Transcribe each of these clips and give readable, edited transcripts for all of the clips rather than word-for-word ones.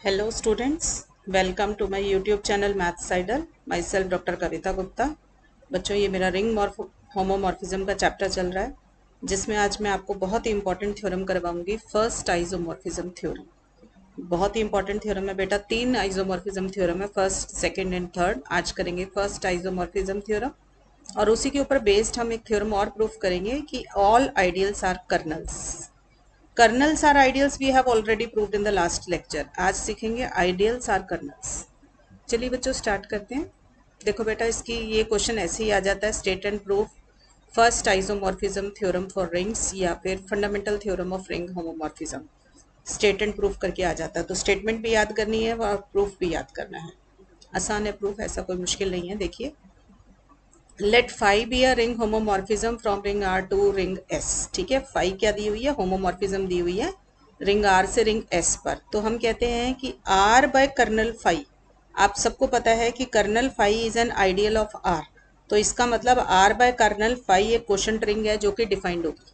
Hello students, welcome to my YouTube channel Maths Idol. Myself Dr. कविता गुप्ता। बच्चों ये मेरा ring homomorphism का chapter चल रहा है जिसमें आज मैं आपको बहुत ही इंपॉर्टेंट थ्योरम करवाऊंगी। फर्स्ट आइसोमॉर्फिज्म थ्योरम बहुत ही इंपॉर्टेंट थ्योरम है बेटा। 3 आइसोमॉर्फिज्म थ्योरम है, फर्स्ट सेकंड एंड थर्ड। आज करेंगे फर्स्ट आइसोमॉर्फिज्म थ्योरम और उसी के ऊपर बेस्ड हम एक थ्योरम और प्रूफ करेंगे कि all ideals are kernels. Kernels are ideals we have already proved in the last lecture. आज सीखेंगे आइडियल्स आर कर्नल्स। चलिए बच्चों स्टार्ट करते हैं। देखो बेटा इसकी ये क्वेश्चन ऐसे ही आ जाता है, state and proof first isomorphism theorem for rings या फिर fundamental theorem of ring homomorphism. State and proof करके आ जाता है, तो स्टेटमेंट भी याद करनी है और प्रूफ भी याद करना है। आसान है प्रूफ, ऐसा कोई मुश्किल नहीं है। देखिए, let phi be a ring homomorphism from ring R to ring S. ठीक है, फाई क्या दी हुई है, होमोमॉर्फिज्म दी हुई है रिंग आर से रिंग एस पर। तो हम कहते हैं कि आर बाय कर्नल फाई, आप सबको पता है कि kernel phi is an ideal of R, तो इसका मतलब आर बाय कर्नल फाई एक क्वोशंट रिंग है जो कि डिफाइंड होगी।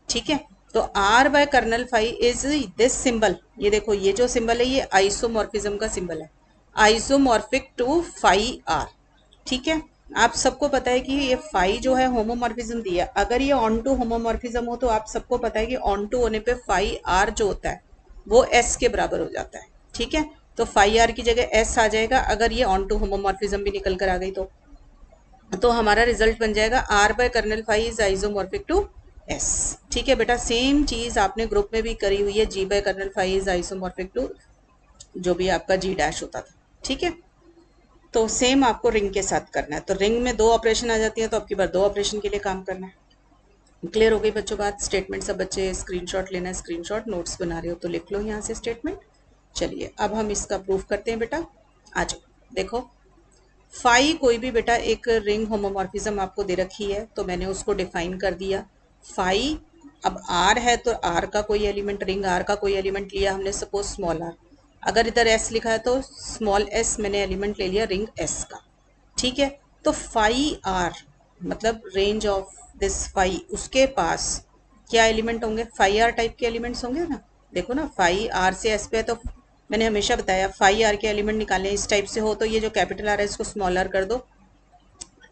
ठीक है, तो R by kernel phi is this symbol. ये देखो, ये जो सिंबल है ये आइसोमॉर्फिज्म का सिंबल है, आइसोमॉर्फिक टू फाई आर। ठीक है, आप सबको पता है कि ये फाई जो है होमोमॉर्फिज्म दिया, अगर ये ऑन टू होमोमॉर्फिज्म हो तो आप सबको पता है कि ऑन टू होने पे फाई आर जो होता है वो एस के बराबर हो जाता है। ठीक है, तो फाई आर की जगह एस आ जाएगा अगर ये ऑन टू होमोमॉर्फिज्म भी निकल कर आ गई तो हमारा रिजल्ट बन जाएगा R by kernel phi is isomorphic to S. ठीक है बेटा, सेम चीज आपने ग्रुप में भी करी हुई है, G by kernel phi is isomorphic to जो भी आपका जी डैश होता था। ठीक है, तो सेम आपको रिंग के साथ करना है। तो रिंग में 2 ऑपरेशन आ जाती है, तो आपकी बार 2 ऑपरेशन के लिए काम करना है। क्लियर हो गई बच्चों बात? स्टेटमेंट सब बच्चे स्क्रीनशॉट लेना है, स्क्रीनशॉट नोट्स बना रहे हो तो लिख लो यहाँ से स्टेटमेंट। चलिए अब हम इसका प्रूफ करते हैं बेटा। आ जाओ, देखो फाई कोई भी बेटा एक रिंग होमोमॉर्फिज्म आपको दे रखी है तो मैंने उसको डिफाइन कर दिया फाई। अब आर है तो आर का कोई एलिमेंट, रिंग आर का कोई एलिमेंट लिया हमने, सपोज स्मॉल आर। अगर इधर एस लिखा है तो स्मॉल एस मैंने एलिमेंट ले लिया रिंग एस का। ठीक है, तो फाई आर मतलब रेंज ऑफ दिस फाई, उसके पास क्या एलिमेंट होंगे, फाई आर टाइप के एलिमेंट्स होंगे ना। देखो ना, फाई आर से एस पे है तो मैंने हमेशा बताया फाई आर के एलिमेंट निकालने इस टाइप से हो तो ये जो कैपिटल आर है इसको स्मॉल आर कर दो,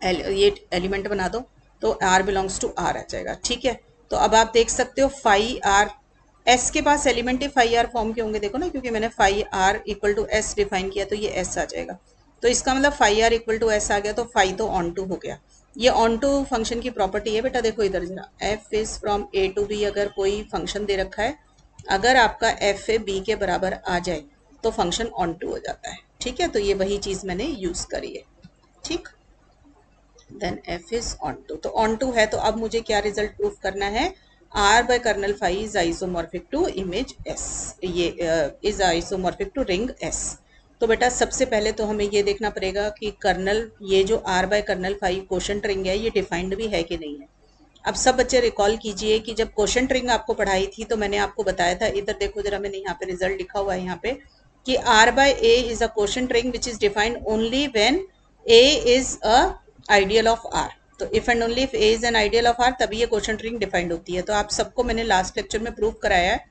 ये एलिमेंट बना दो तो आर बिलोंग्स टू आर आ जाएगा। ठीक है, तो अब आप देख सकते हो फाई आर एस के पास एलिमेंट ही फाई आर फॉर्म के होंगे। देखो ना, क्योंकि मैंने phi R equal to S define किया तो ये एस आ जाएगा। तो इसका मतलब phi R equal to S आ गया तो फाई तो ऑन टू हो गया। ये ऑन टू फंक्शन की प्रॉपर्टी है बेटा। देखो इधर जरा, F is from A to B, अगर कोई फंक्शन दे रखा है, अगर आपका एफ ए बी के बराबर आ जाए तो फंक्शन ऑन टू हो जाता है। ठीक है, तो ये वही चीज मैंने यूज करी है। ठीक, then F is onto, तो ऑन टू है तो अब मुझे क्या रिजल्ट प्रूफ करना है, R by kernel phi is isomorphic to image S, ये is isomorphic to ring S. तो बेटा सबसे पहले तो हमें ये देखना पड़ेगा कि कर्नल, ये जो R by kernel phi quotient ring है ये डिफाइंड भी है कि नहीं है। अब सब बच्चे रिकॉल कीजिए कि जब क्वोशंट रिंग आपको पढ़ाई थी तो मैंने आपको बताया था, इधर देखो जरा, मैंने यहाँ पे रिजल्ट लिखा हुआ है यहाँ पे कि R by A is a quotient ring which is defined only when A is a ideal of R. तो if and only if A is an ideal of R तभी ये क्वोशंट रिंग डिफाइंड होती है। तो आप सबको मैंने last lecture में प्रूव कराया है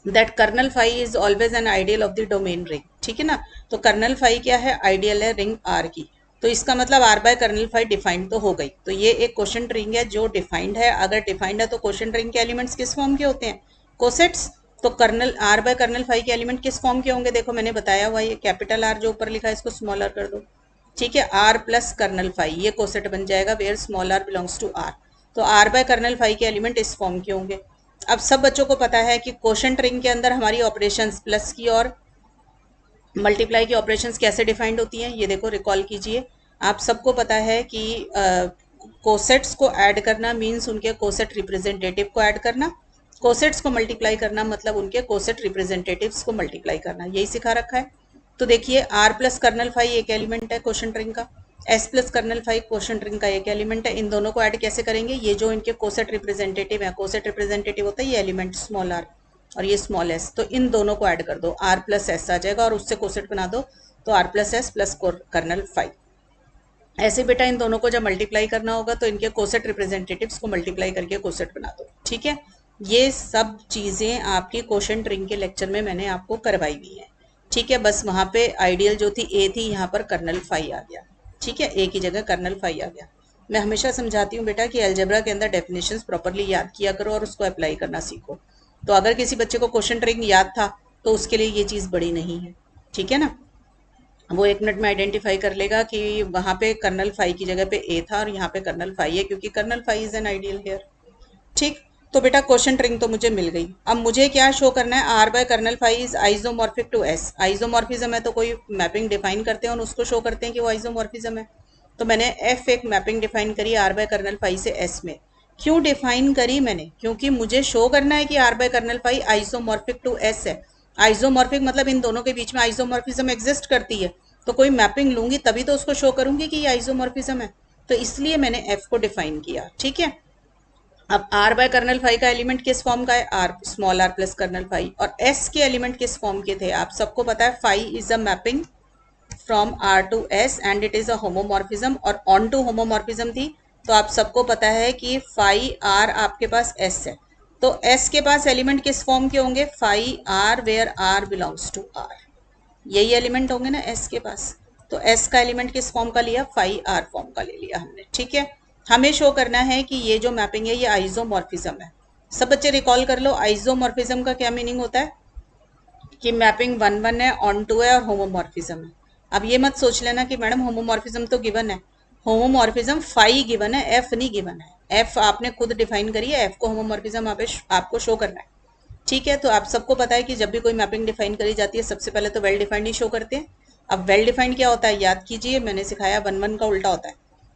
that kernel phi is always an ideal of the domain ring. ठीक है ना, तो कर्नल फाई क्या है, आइडियल है रिंग आर की। तो इसका मतलब R by kernel phi defined तो हो गई, तो ये एक क्वोशंट रिंग है जो डिफाइंड है। अगर डिफाइंड है तो क्वोशंट रिंग के एलिमेंट्स किस फॉर्म के होते हैं, कोसेट्स। तो kernel R by kernel phi के एलिमेंट किस फॉर्म के होंगे, देखो मैंने बताया हुआ, ये कैपिटल आर जो ऊपर लिखा है इसको स्मॉल आर कर दो। ठीक है, आर प्लस कर्नल फाई ये कोसेट बन जाएगा where small r belongs to R. तो आर बाय कर्नल फाई के एलिमेंट इस फॉर्म के होंगे। अब सब बच्चों को पता है कि क्वोशंट रिंग के अंदर हमारी ऑपरेशंस प्लस की और मल्टीप्लाई की ऑपरेशंस कैसे डिफाइंड होती हैं, ये देखो रिकॉल कीजिए। आप सबको पता है कि कोसेट्स को ऐड करना मीन्स उनके कोसेट रिप्रेजेंटेटिव को ऐड करना, कोसेट्स को मल्टीप्लाई करना मतलब उनके कोसेट रिप्रेजेंटेटिव्स को मल्टीप्लाई करना, यही सिखा रखा है। तो देखिए आर प्लस कर्नल फाई एक एलिमेंट है क्वोशंट रिंग का, S plus kernel phi quotient ring का एक एलिमेंट है। इन दोनों को ऐड कैसे करेंगे, ये जो इनके कोसेट रिप्रेजेंटेटिव है, कोसेट रिप्रेजेंटेटिव होता है ये एलिमेंट स्मॉल आर और ये स्मॉल एस, तो इन दोनों को ऐड कर दो, आर प्लस एस आ जाएगा और उससे कोसेट बना दो तो R plus S plus kernel phi. ऐसे बेटा इन दोनों को जब मल्टीप्लाई करना होगा तो इनके कोसेट रिप्रेजेंटेटिव्स को मल्टीप्लाई करके कोसेट बना दो। ठीक है, ये सब चीजें आपकी क्वोशंट रिंग के लेक्चर में मैंने आपको करवाई हुई है। ठीक है, बस वहां पे आइडियल जो थी ए थी, यहाँ पर कर्नल फाई आ गया। ठीक है, ए की जगह कर्नल फाई आ गया। मैं हमेशा समझाती हूँ बेटा कि अलजेब्रा के अंदर डेफिनेशंस प्रॉपरली याद किया करो और उसको अप्लाई करना सीखो। तो अगर किसी बच्चे को क्वेश्चन ट्रिक याद था तो उसके लिए ये चीज़ बड़ी नहीं है। ठीक है ना, वो 1 मिनट में आइडेंटिफाई कर लेगा कि वहां पे कर्नल फाई की जगह पे ए था और यहाँ पे कर्नल फाई है, क्योंकि kernel phi is an ideal here. ठीक, तो बेटा क्वेश्चन ट्रिंग तो मुझे मिल गई। अब मुझे क्या शो करना है, R by kernel phi is isomorphic to S. Isomorphism है तो कोई मैपिंग डिफाइन करते हैं और उसको शो करते हैं कि वो आइसोमॉर्फिज्म है। तो मैंने एफ एक मैपिंग डिफाइन करी आर बाय कर्नल फाई से एस में। क्यों डिफाइन करी मैंने, क्योंकि मुझे शो करना है कि R by kernel phi isomorphic to S है। आइसोमॉर्फिक मतलब इन दोनों के बीच में आइसोमॉर्फिज्म एग्जिस्ट करती है, तो कोई मैपिंग लूंगी तभी तो उसको शो करूंगी कि ये आइसोमॉर्फिज्म है। तो इसलिए मैंने एफ को डिफाइन किया। ठीक है, अब r बाय कर्नल फाई का एलिमेंट किस फॉर्म का है, r small r plus kernel phi, और s के एलिमेंट किस फॉर्म के थे, आप सबको पता है phi is a mapping from r to s and it is a homomorphism, और ऑन टू होमोमॉर्फिज्म थी। तो आप सबको पता है कि फाई r आपके पास s है, तो s के पास एलिमेंट किस फॉर्म के होंगे, phi r where r belongs to r। यही एलिमेंट होंगे ना s के पास। तो s का एलिमेंट किस फॉर्म का लिया, फाई r फॉर्म का ले लिया हमने। ठीक है, हमें शो करना है कि ये जो मैपिंग है ये आइसोमॉर्फिज्म है। सब बच्चे रिकॉल कर लो, आइसोमॉर्फिज्म का क्या मीनिंग होता है कि मैपिंग 1 1 है, ऑन टू है और होमोमॉर्फिज्म है। अब ये मत सोच लेना कि मैडम होमोमॉर्फिज्म तो गिवन है। होमोमॉर्फिज्म फाई गिवन है, एफ नहीं गिवन है। एफ आपने खुद डिफाइन करी है, एफ को होमोमॉर्फिज्म आपको शो करना है। ठीक है, तो आप सबको पता है कि जब भी कोई मैपिंग डिफाइन करी जाती है सबसे पहले तो वेल डिफाइंड ही शो करते हैं। अब वेल डिफाइंड क्या होता है, याद कीजिए, मैंने सिखाया 1 1 का उल्टा होता है।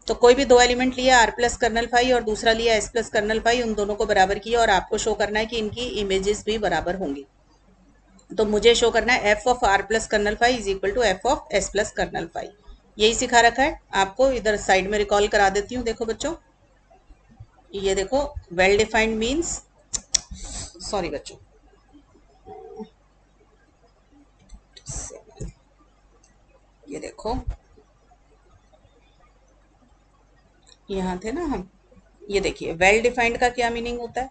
तो कोई भी दो एलिमेंट लिया आर प्लस कर्नल फाई और दूसरा लिया एस प्लस कर्नल फाई, उन दोनों को बराबर किया और आपको शो करना है कि इनकी इमेजेस भी बराबर होंगी। तो मुझे शो करना है F of R plus kernel phi is equal to F of S plus kernel phi. यही सिखा रखा है आपको, इधर साइड में रिकॉल करा देती हूँ। देखो बच्चों, ये देखो वेल डिफाइंड मीन्स, सॉरी बच्चों, ये देखो यहाँ थे ना हम, ये देखिए वेल डिफाइंड का क्या मीनिंग होता है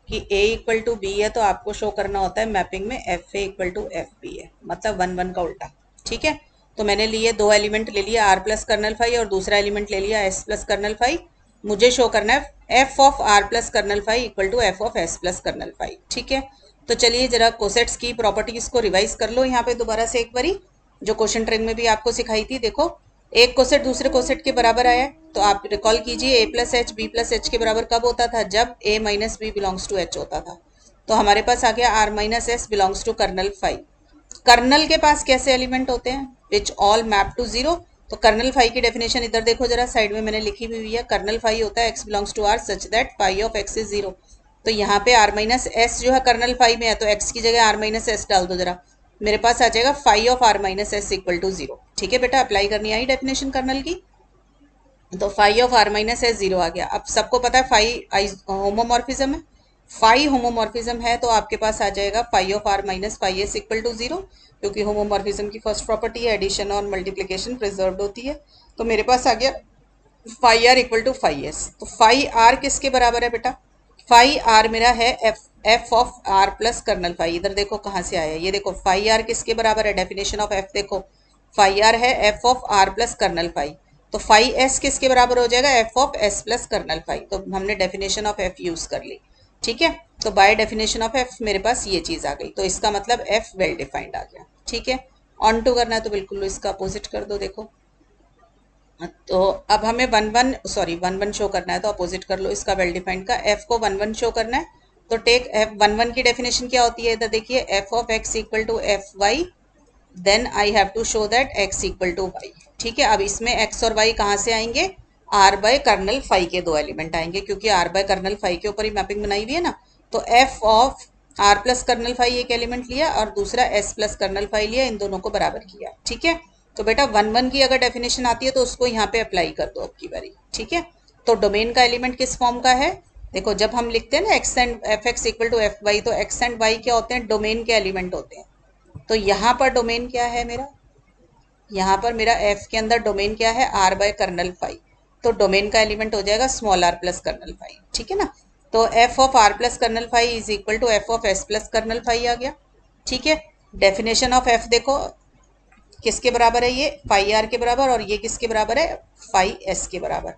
कि a इक्वल टू बी है तो आपको शो करना होता है मैपिंग में F A equal to F B है, मतलब 1 1 का उल्टा। ठीक है, तो मैंने लिए दो एलिमेंट ले लिया आर प्लस कर्नल फाई और दूसरा एलिमेंट ले लिया एस प्लस कर्नल फाई। मुझे शो करना है F of R plus kernel phi equal to F of S plus kernel phi. ठीक है, तो चलिए जरा कोसेट्स की प्रॉपर्टीज को रिवाइज कर लो यहाँ पे दोबारा से एक बारी, जो क्वेश्चन ट्रेन में भी आपको सिखाई थी। देखो, एक कोसेट दूसरे कोसेट के बराबर आया है, तो आप रिकॉल कीजिए A plus H B plus H के बराबर कब होता था, जब A minus B belongs to H होता था। तो हमारे पास आ गया R minus S belongs to kernel phi. Kernel के पास कैसे एलिमेंट होते हैं, which all map to zero. तो कर्नल फाई की डेफिनेशन इधर देखो जरा, साइड में मैंने लिखी हुई है। कर्नल फाई होता है X belongs to R such that phi of X is zero. तो यहाँ पे आर माइनस एस जो है कर्नल फाई में है, तो एक्स की जगह आर माइनस एस डाल दो जरा, मेरे पास आ जाएगा phi of R minus S equal to zero. ठीक है बेटा, अप्लाई करनी आई डेफिनेशन कर्नल की, तो phi of R minus S zero आ गया। अब सबको पता है फाई होमोमॉर्फिज्म है, फाई होमोमॉर्फिज्म है तो आपके पास आ जाएगा phi of R minus phi S equal to zero, क्योंकि होमोमॉर्फिज्म की फर्स्ट प्रॉपर्टी है एडिशन और मल्टीप्लीकेशन प्रिजर्व होती है। तो मेरे पास आ गया phi R equal to phi S. तो फाई आर किसके बराबर है बेटा, फाई आर मेरा है F of R plus kernel phi. इधर देखो कहाँ से आया, ये देखो फाई आर किसके बराबर है, डेफिनेशन ऑफ एफ देखो, फाई आर है F of R plus kernel phi. तो फाई एस किसके बराबर हो जाएगा, F of S plus kernel phi. तो हमने डेफिनेशन ऑफ एफ यूज कर ली। ठीक है, तो बाय डेफिनेशन ऑफ एफ मेरे पास ये चीज आ गई, तो इसका मतलब एफ वेल डिफाइंड आ गया। ठीक है, ऑन टू करना है तो बिल्कुल इसका अपोजिट कर दो। देखो, तो अब हमें 1 1 शो करना है तो अपोजिट कर लो इसका वेल डिफाइंड का, एफ को 1 1 शो करना है तो टेक एफ 1 1 की डेफिनेशन क्या होती है, इधर देखिए F of X equal to F Y, then I have to show that X equal to Y. ठीक है, अब इसमें एक्स और वाई कहाँ से आएंगे, आर बाय कर्नल फाई के दो एलिमेंट आएंगे, क्योंकि आर बाय कर्नल फाई के ऊपर ही मैपिंग बनाई हुई है ना। तो F of R plus kernel phi एक एलिमेंट लिया और दूसरा एस प्लस कर्नल फाई लिया, इन दोनों को बराबर किया। ठीक है, तो बेटा 1 1 की अगर डेफिनेशन आती है तो उसको यहाँ पे अप्लाई कर दो अब की बारी। ठीक है, तो डोमेन का एलिमेंट किस फॉर्म का है, देखो जब हम लिखते हैं ना X and F X equal to F Y, तो एक्स एंड वाई क्या होते हैं, डोमेन के एलिमेंट होते हैं। तो यहाँ पर डोमेन क्या है मेरा, यहाँ पर मेरा एफ के अंदर डोमेन क्या है, आर बाय कर्नल फाई। तो डोमेन का एलिमेंट हो जाएगा small R plus kernel phi. ठीक है ना, तो F of R plus kernel phi is equal to F of S plus kernel phi आ गया। ठीक है, डेफिनेशन ऑफ एफ देखो किसके बराबर है, ये फाई आर के बराबर, और ये किसके बराबर है, फाई एस के बराबर।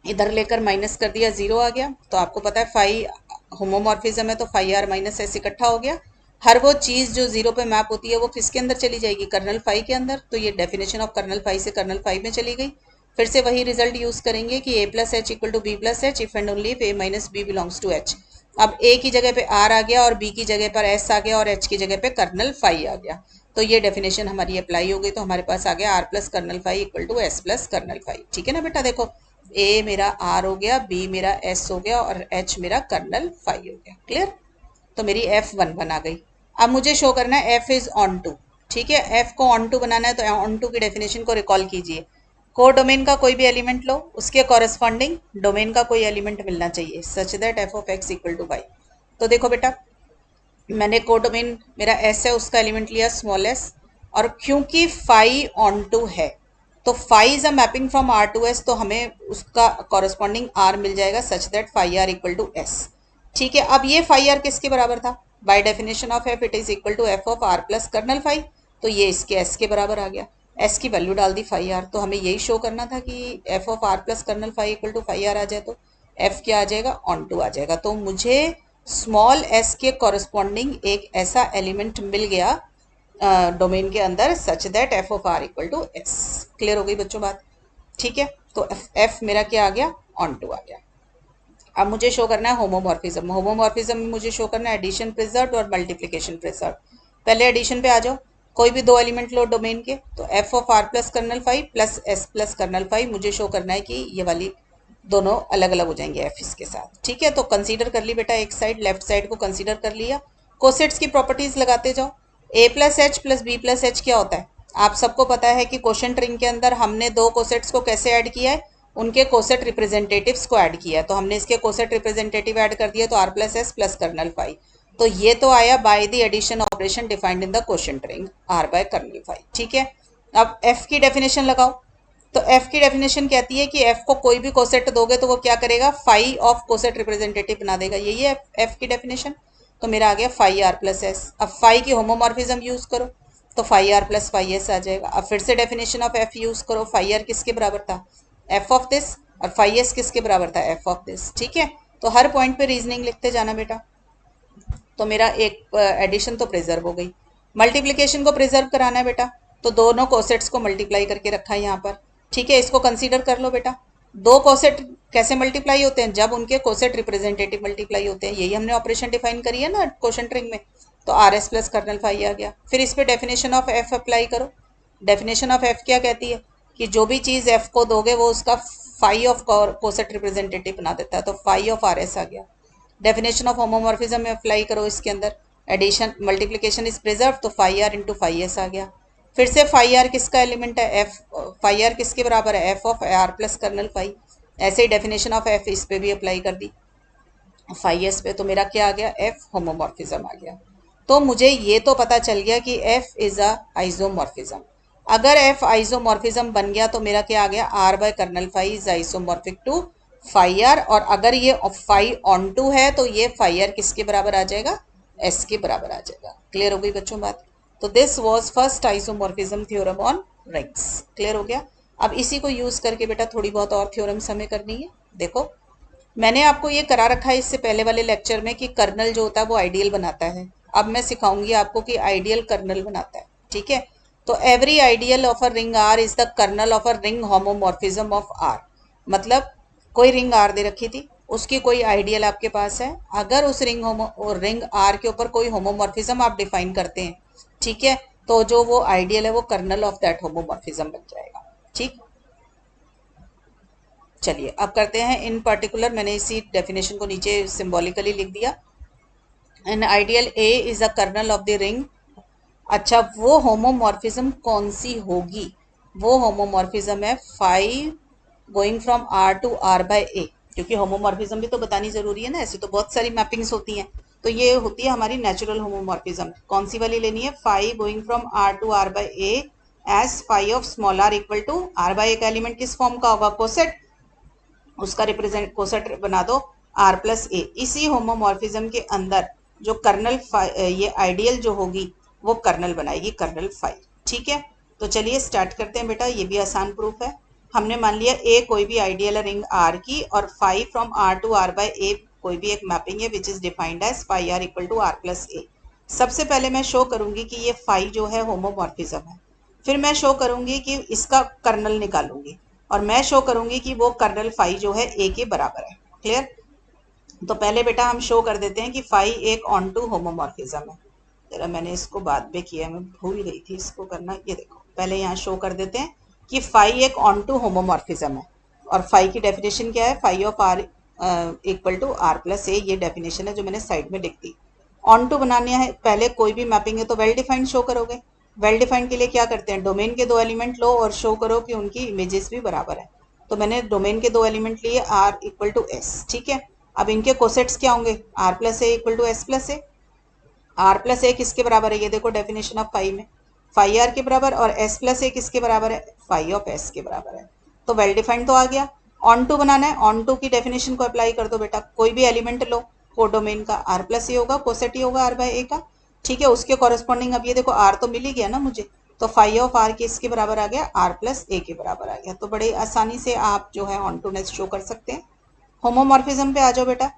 इधर लेकर माइनस कर दिया, जीरो आ गया। तो आपको पता है फाई होमोमॉर्फिज्म है तो फाई आर माइनस एस इकट्ठा हो गया। हर वो चीज जो जीरो पे मैप होती है वो किसके अंदर चली जाएगी, कर्नल फाई के अंदर। तो ये डेफिनेशन ऑफ कर्नल फाई से कर्नल फाई में चली गई। फिर से वही रिजल्ट यूज करेंगे कि A plus H equal to B plus H if and only if A minus B belongs to H. अब ए की जगह पे आर आ गया और बी की जगह पर एस आ गया और एच की जगह पे कर्नल फाई आ गया। तो ये डेफिनेशन हमारी अप्लाई हो गई। तो हमारे पास आ गया R plus kernel phi equal to S plus kernel phi. ठीक है ना बेटा, देखो ए मेरा आर हो गया, बी मेरा एस हो गया और एच मेरा कर्नल फाई हो गया। क्लियर। तो मेरी एफ वन बना गई। अब मुझे शो करना है एफ इज ऑन टू। ठीक है, एफ को ऑन टू बनाना है तो ऑन टू की डेफिनेशन को रिकॉल कीजिए। को डोमेन का कोई भी एलिमेंट लो, उसके कॉरेस्पॉन्डिंग डोमेन का कोई एलिमेंट मिलना चाहिए such that F of X equal to Y. तो देखो बेटा, मैंने को डोमेन मेरा एस है, उसका एलिमेंट लिया स्मॉल एस, और क्योंकि फाई ऑन टू है तो phi is a mapping from R to S, तो हमें उसका कॉरेस्पॉन्डिंग आर मिल जाएगा such that phi R equal to S. ठीक है, अब ये फाई आर किसके बराबर था, by definition of F it is equal to F of R plus kernel phi. तो ये इसके एस के बराबर आ गया। एस की वैल्यू डाल दी फाई आर। तो हमें यही शो करना था कि F of R plus kernel phi equal to phi R आ जाए। तो एफ क्या आ जाएगा, ऑन टू आ जाएगा। तो मुझे स्मॉल एस के कॉरेस्पॉन्डिंग एक ऐसा एलिमेंट मिल गया डोमेन के अंदर such that F of R equal to S. Clear हो गई बच्चों बात। ठीक है, तो एफ मेरा क्या आ गया, ऑन टू आ गया। अब मुझे शो करना है होमोमॉर्फिज्म। होमोमॉर्फिज्म में मुझे शो करना है एडिशन प्रिजर्व और मल्टीप्लिकेशन प्रिजर्व। पहले एडिशन पे आ जाओ। कोई भी दो एलिमेंट लो डोमेन के, तो F of R plus kernel five plus S plus kernel five मुझे शो करना है कि ये वाली दोनों अलग अलग हो जाएंगे एफ इसके साथ। ठीक है, तो कंसीडर कर ली बेटा, एक साइड लेफ्ट साइड को कंसीडर कर लिया। कोसेट्स की प्रॉपर्टीज लगाते जाओ। ए प्लस बी प्लस एच क्या होता है, आप सबको पता है कि क्वोशंट रिंग के अंदर हमने दो कोसेट्स को कैसे ऐड किया है, उनके कोसेट रिप्रेजेंटेटिव्स को ऐड किया है। तो हमने इसके कोसेट रिप्रेजेंटेटिव ऐड कर दिया, तो R plus S plus kernel five. तो ये तो आया by the addition operation defined in the quotient ring R by kernel five. ठीक है, अब एफ की डेफिनेशन लगाओ। तो एफ की डेफिनेशन कहती है कि एफ को कोई भी कोसेट दोगे तो वो क्या करेगा, फाई ऑफ कोसेट रिप्रेजेंटेटिव बना देगा। यही है एफ की डेफिनेशन। तो मेरा आ गया फाई आर प्लस एस। अब फाई की होमोमॉर्फिज्म यूज करो तो phi R plus phi S आ जाएगा। अब फिर से डेफिनेशन ऑफ एफ यूज करो। फाई आर किसके बराबर था, एफ ऑफ दिस, और फाई एस किसके बराबर था, एफ ऑफ दिस। ठीक है, तो हर पॉइंट पे रीजनिंग लिखते जाना बेटा। तो मेरा एक एडिशन तो प्रिजर्व हो गई। मल्टीप्लिकेशन को प्रिजर्व कराना है बेटा, तो दोनों कोसेट्स को मल्टीप्लाई करके रखा है यहाँ पर। ठीक है, इसको कंसीडर कर लो बेटा। दो कोसेट कैसे मल्टीप्लाई होते हैं, जब उनके कोसेट रिप्रेजेंटेटिव मल्टीप्लाई होते हैं। यही हमने ऑपरेशन डिफाइन करी है ना क्वोशंट रिंग में। तो R S plus kernel phi आ गया। फिर इस पे डेफिनेशन ऑफ एफ अप्लाई करो। डेफिनेशन ऑफ एफ क्या कहती है कि जो भी चीज एफ को दोगे वो उसका फाई ऑफ कोसेट रिप्रेजेंटेटिव बना देता है। तो फाई ऑफ आर एस आ गया। डेफिनेशन ऑफ होमोमॉर्फिज्म में अप्लाई करो इसके अंदर, एडिशन मल्टीप्लिकेशन इज प्रिजर्व, तो phi R into phi S आ गया। फिर से फाई आर किसका एलिमेंट है, एफ। फाई आर किसके बराबर है, F of R plus kernel phi. ऐसे ही डेफिनेशन ऑफ एफ इस पे भी अप्लाई कर दी फाई एस पे। तो मेरा क्या आ गया, एफ होमोमॉर्फिज्म आ गया। तो मुझे ये तो पता चल गया कि एफ इज अ आइसोमॉर्फिज्म। अगर एफ आइसोमॉर्फिज्म बन गया तो मेरा क्या आ गया, R by kernel phi is isomorphic to phi R. और अगर ये फाई ऑन टू है तो ये फाई आर किसके बराबर आ जाएगा, एस के बराबर आ जाएगा। क्लियर हो गई बच्चों बात। तो this was first isomorphism theorem on rings. Clear हो गया। अब इसी को यूज करके बेटा थोड़ी बहुत और थ्योरम्स हमें करनी है। देखो, मैंने आपको ये करा रखा है इससे पहले वाले लेक्चर में कि कर्नल जो होता है वो आइडियल बनाता है। अब मैं सिखाऊंगी आपको कि आइडियल कर्नल बनाता है। ठीक है, तो every ideal of a ring R is the kernel of a ring homomorphism of R. मतलब कोई रिंग आर दे रखी थी, उसकी कोई आइडियल आपके पास है। अगर उस रिंग आर के ऊपर कोई होमोमॉर्फिज्म आप डिफाइन करते हैं, ठीक है, तो जो वो आइडियल है वो कर्नल ऑफ दैट होमोमॉर्फिज्म बन जाएगा। ठीक, चलिए अब करते हैं इन पर्टिकुलर। मैंने इसी डेफिनेशन को नीचे सिंबॉलिकली लिख दिया। An ideal A is a kernel of the ring. अच्छा, वो होमोमॉर्फिज्म कौन सी होगी, वो होमोमॉर्फिज्म है phi going from R to R by A. क्योंकि होमोमॉर्फिज्म भी तो बतानी जरूरी है ना, ऐसे तो बहुत सारी मैपिंग्स होती हैं। तो ये होती है हमारी नेचुरल होमोमॉर्फिज्म। कौन सी वाली लेनी है, phi going from R to R by A as phi of small R equal to R by A का एलिमेंट किस फॉर्म का होगा, कोसेट, उसका रिप्रेजेंट कोसेट बना दो आर प्लस ए। इसी होमोमॉर्फिज्म के अंदर जो कर्नल ये आइडियल जो होगी वो कर्नल बनाएगी, कर्नल फाई। ठीक है, तो चलिए स्टार्ट करते हैं बेटा। ये भी आसान प्रूफ है। हमने मान लिया ए कोई भी आइडियल रिंग आर की और phi from R to R by A कोई भी एक मैपिंग है which is defined as phi R equal to R plus A. सबसे पहले मैं शो करूंगी कि ये फाई जो है होमोमॉर्फिज्म है, फिर मैं शो करूंगी कि इसका कर्नल निकालूंगी, और मैं शो करूंगी कि वो कर्नल फाई जो है ए के बराबर है। क्लियर? तो पहले बेटा हम शो कर देते हैं कि फाई एक ऑन टू होमोमॉर्फिज्म है। जरा मैंने इसको बाद में किया, मैं भूल गई थी इसको करना। ये देखो, पहले यहाँ शो कर देते हैं कि फाई एक ऑन टू होमोमॉर्फिज्म है। और फाई की डेफिनेशन क्या है? Phi of R equal to R plus A, ये डेफिनेशन है जो मैंने साइड में लिख दी। ऑन टू बनाने है पहले, कोई भी मैपिंग है तो वेल डिफाइंड शो करोगे। वेल डिफाइंड के लिए क्या करते हैं? डोमेन के दो एलिमेंट लो और शो करो कि उनकी इमेजेस भी बराबर है। तो मैंने डोमेन के दो एलिमेंट लिए, आर इक्वल टू एस। ठीक है, अब इनके कोसेट्स क्या होंगे? R plus A equal to S plus A. R plus A किसके बराबर है? ये देखो डेफिनेशन ऑफ फाई में, फाई आर के बराबर, और एस प्लस ए किसके बराबर है? फाई ऑफ एस के बराबर है। तो वेल डिफाइंड तो आ गया। ऑन टू बनाना है, ऑन टू की डेफिनेशन को अप्लाई कर दो बेटा। कोई भी एलिमेंट लो को डोमेन का, आर प्लस ए होगा, कोसेट ही होगा आर बाय ए का। ठीक है, उसके कॉरेस्पॉन्डिंग अब ये देखो आर तो मिल ही गया ना मुझे, तो फाई ऑफ आर किसके बराबर आ गया? आर प्लस ए के बराबर आ गया। तो बड़े आसानी से आप जो है ऑन टू नेस शो कर सकते हैं। होमोमॉर्फिज्म पे आ जाओ बेटा।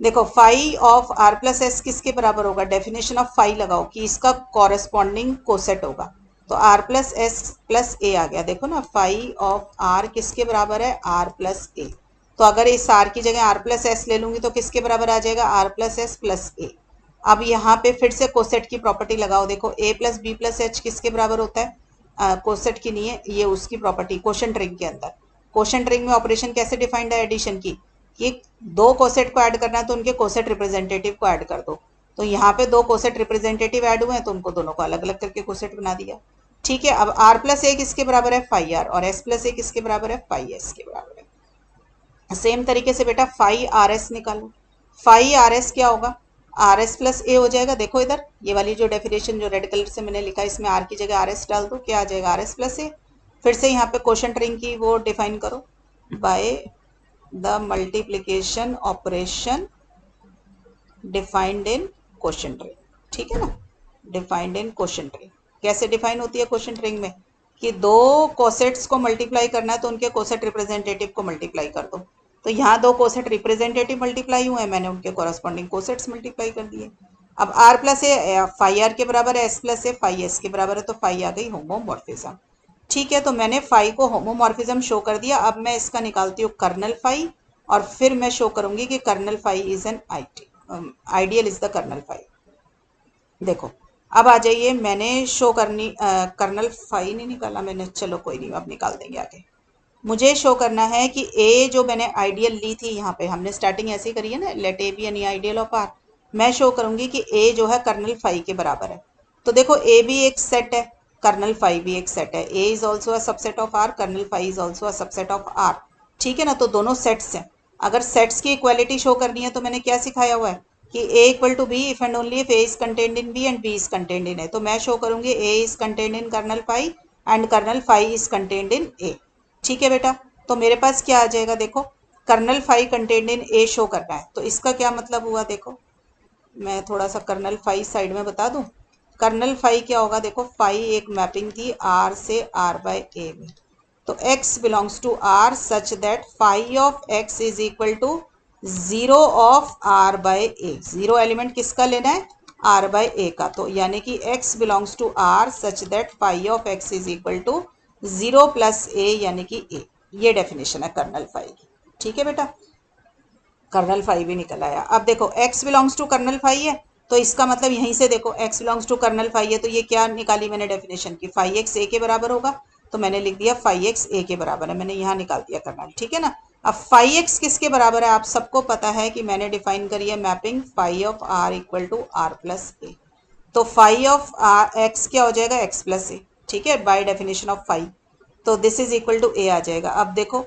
देखो phi of R plus S किसके बराबर होगा? डेफिनेशन ऑफ फाई लगाओ कि इसका कॉरेस्पॉन्डिंग कोसेट होगा। तो आर प्लस एस प्लस ए आ गया। देखो ना, फाई ऑफ आर किसके बराबर है? R plus A. तो अगर इस आर की जगह आर प्लस एस ले लूंगी तो किसके बराबर आ जाएगा? आर प्लस एस प्लस ए। अब यहाँ पे फिर से कोसेट की प्रॉपर्टी लगाओ। देखो ए प्लस बी प्लस एच किसके बराबर होता है? कोसेट की नहीं है, ये उसकी प्रॉपर्टी कोशेंट रिंग के अंदर। कोशेंट रिंग में ऑपरेशन कैसे डिफाइंड है एडिशन की? कि दो कोसेट को ऐड करना है तो उनके कोसेट रिप्रेजेंटेटिव को ऐड कर दो। तो यहाँ पे दो कोसेट रिप्रेजेंटेटिव ऐड हुए हैं तो उनको दोनों को अलग अलग करके कोसेट बना दिया। ठीक है, अब आर प्लस ए किसके बराबर है? फाई आर, और एस प्लस ए किसके बराबर है? फाई एस के बराबर है। सेम तरीके से बेटा फाई आर एस निकालो। फाई आर एस क्या होगा? आर एस प्लस ए हो जाएगा। देखो इधर ये वाली जो डेफिनेशन जो रेड कलर से मैंने लिखा है, इसमें आर की जगह आर एस डाल दो, क्या आ जाएगा? आर एस प्लस ए। फिर से यहाँ पे कोशेंट रिंग की वो डिफाइन करो by the multiplication operation defined in quotient ring. ठीक है ना, डिफाइंड इन क्वोशंट रिंग। कैसे डिफाइन होती है क्वोशंट रिंग में? कि दो कोसेट्स को मल्टीप्लाई करना है तो उनके कोसेट रिप्रेजेंटेटिव को मल्टीप्लाई कर दो। तो यहाँ दो कोसेट रिप्रेजेंटेटिव मल्टीप्लाई हुए, मैंने उनके कॉरेस्पॉन्डिंग कोसेट्स मल्टीप्लाई कर दिए। अब R plus A phi R के बराबर है, S plus A phi S के बराबर है, तो फाई आ गई होमोमॉर्फिज्म। ठीक है, तो मैंने फाई को होमोमॉर्फिज्म शो कर दिया। अब मैं इसका निकालती हूँ कर्नल फाई, और फिर मैं शो करूंगी कि kernel phi is an ideal is the kernel phi. देखो अब आ जाइए, मैंने शो करनी कर्नल फाई नहीं निकाला मैंने, चलो कोई नहीं, अब निकाल देंगे आगे। मुझे शो करना है कि ए जो मैंने आइडियल ली थी, यहाँ पे हमने स्टार्टिंग ऐसे ही करी है ना, let A be any ideal of R. मैं शो करूंगी कि ए जो है कर्नल फाई के बराबर है। तो देखो ए भी एक सेट है, कर्नल फाई भी एक सेट है। A is also a subset of R, kernel phi is also a subset of R. ठीक है ना, तो दोनों सेट्स हैं। अगर सेट्स की इक्वालिटी शो करनी है तो मैंने क्या सिखाया हुआ है कि A equal to B if and only if A is contained in B and B is contained in A. तो मैं शो करूंगी A is contained in kernel phi and kernel phi is contained in A. ठीक है बेटा, तो मेरे पास क्या आ जाएगा? देखो kernel phi contained in A show करना है, तो इसका क्या मतलब हुआ? देखो मैं थोड़ा सा कर्नल फाई साइड में बता दूं। कर्नल फाई क्या होगा? देखो फाई एक मैपिंग थी आर से आर बाय ए में। तो x belongs to r such that phi of x is equal to 0 of r by A. Zero element किसका लेना है? r बाय ए का। तो यानी कि x belongs to r such that phi of x is equal to 0 plus a यानी कि a। ये डेफिनेशन है कर्नल फाई की। ठीक है बेटा, कर्नल फाई भी निकल आया। अब देखो x belongs to kernel phi है, तो इसका मतलब यहीं से देखो x belongs to kernel phi है, तो ये क्या निकाली मैंने डेफिनेशन की? फाई एक्स ए के बराबर होगा, तो मैंने लिख दिया फाई एक्स ए के बराबर है, मैंने यहाँ निकाल दिया कर्नल। ठीक है ना, अब फाई एक्स किसके बराबर है? आप सबको पता है कि मैंने डिफाइन करी है mapping phi of R equal to R plus A. तो फाई ऑफ एक्स क्या हो जाएगा? X plus A. ठीक है, बाय डेफिनेशन ऑफ फाई, तो this is equal to A आ जाएगा। अब देखो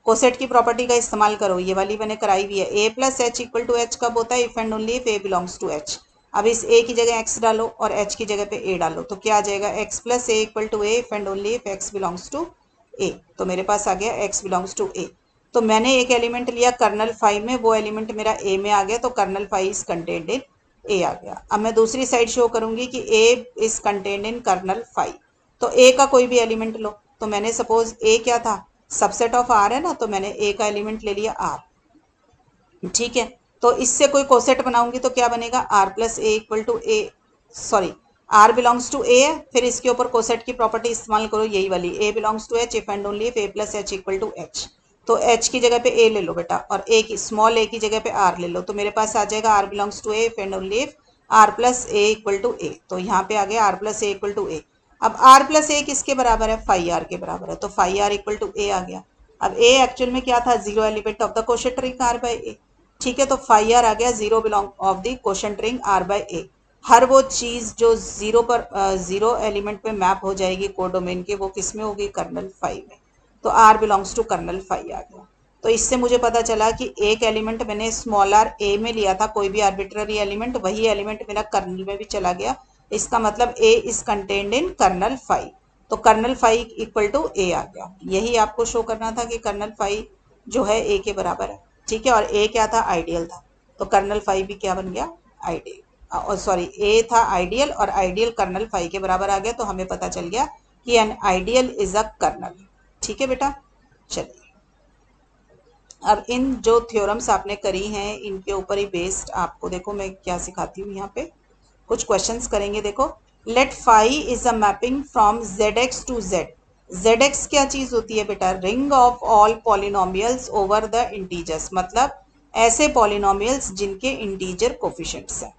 कोसेट की प्रॉपर्टी का इस्तेमाल करो, ये वाली मैंने कराई हुई है। A plus H equal to H कब होता है? If and only if A belongs to H. अब इस ए की जगह एक्स डालो और एच की जगह पे ए डालो, तो क्या आ जाएगा? X plus A equal to A if and only if X belongs to A. तो मेरे पास आ गया एक्स बिलोंग्स टू ए। तो मैंने एक एलिमेंट लिया कर्नल फाई में, वो एलिमेंट मेरा ए में आ गया, तो kernel phi is contained in A आ गया। अब मैं दूसरी साइड शो करूंगी कि A is contained in kernel phi. तो ए का कोई भी एलिमेंट लो, तो मैंने सपोज ए क्या था, सबसेट ऑफ आर है ना, तो मैंने ए का एलिमेंट ले लिया आर, ठीक है। तो इससे कोई कोसेट बनाऊंगी तो क्या बनेगा, R plus A equal to A, sorry R belongs to A है, फिर इसके ऊपर कोसेट की प्रॉपर्टी इस्तेमाल करो यही वाली, A belongs to H if and only if A plus H equal to H. तो एच की जगह पे ए ले लो बेटा, और ए की स्मॉल ए की जगह पे आर ले लो, तो मेरे पास आ जाएगा R belongs to A if and only if R plus A equal to A. तो यहाँ पे आ गया R plus A equal to A. अब आर प्लस ए किसके बराबर है, फाई आर के बराबर है, तो phi R equal to A आ गया। अब ए एक्चुअल में क्या था, zero element of the quotient ring R by A, ठीक है। तो फाई आर आ गया zero belong of the quotient ring R by A. हर वो चीज जो जीरो पर जीरो एलिमेंट पे मैप हो जाएगी कोडोमेन के, वो किस में होगी, कर्नल फाई में। तो R belongs to kernel phi आ गया। तो इससे मुझे पता चला कि एक एलिमेंट मैंने स्मॉल आर ए में लिया था, कोई भी आर्बिट्ररी एलिमेंट, वही एलिमेंट मेरा कर्नल में भी चला गया। इसका मतलब A is contained in kernel phi. तो kernel phi equal to A आ गया। यही आपको शो करना था कि कर्नल फाई जो है ए के बराबर है, ठीक है। और ए क्या था, आइडियल था, तो कर्नल फाई भी क्या बन गया, आइडियल, और सॉरी ए था आइडियल, और आइडियल कर्नल फाई के बराबर आ गया। तो हमें पता चल गया कि an ideal is a kernel, ठीक है बेटा। चलिए अब इन जो थ्योरम्स आपने करी हैं इनके ऊपर ही बेस्ड आपको देखो मैं क्या सिखाती हूँ। यहाँ पे कुछ क्वेश्चंस करेंगे। देखो, let phi is a mapping from Z X to Z. Z X क्या चीज होती है बेटा, ring of all polynomials over the integers, मतलब ऐसे पॉलिनोमियल्स जिनके इंटीजर कोफिशिएंट्स हैं,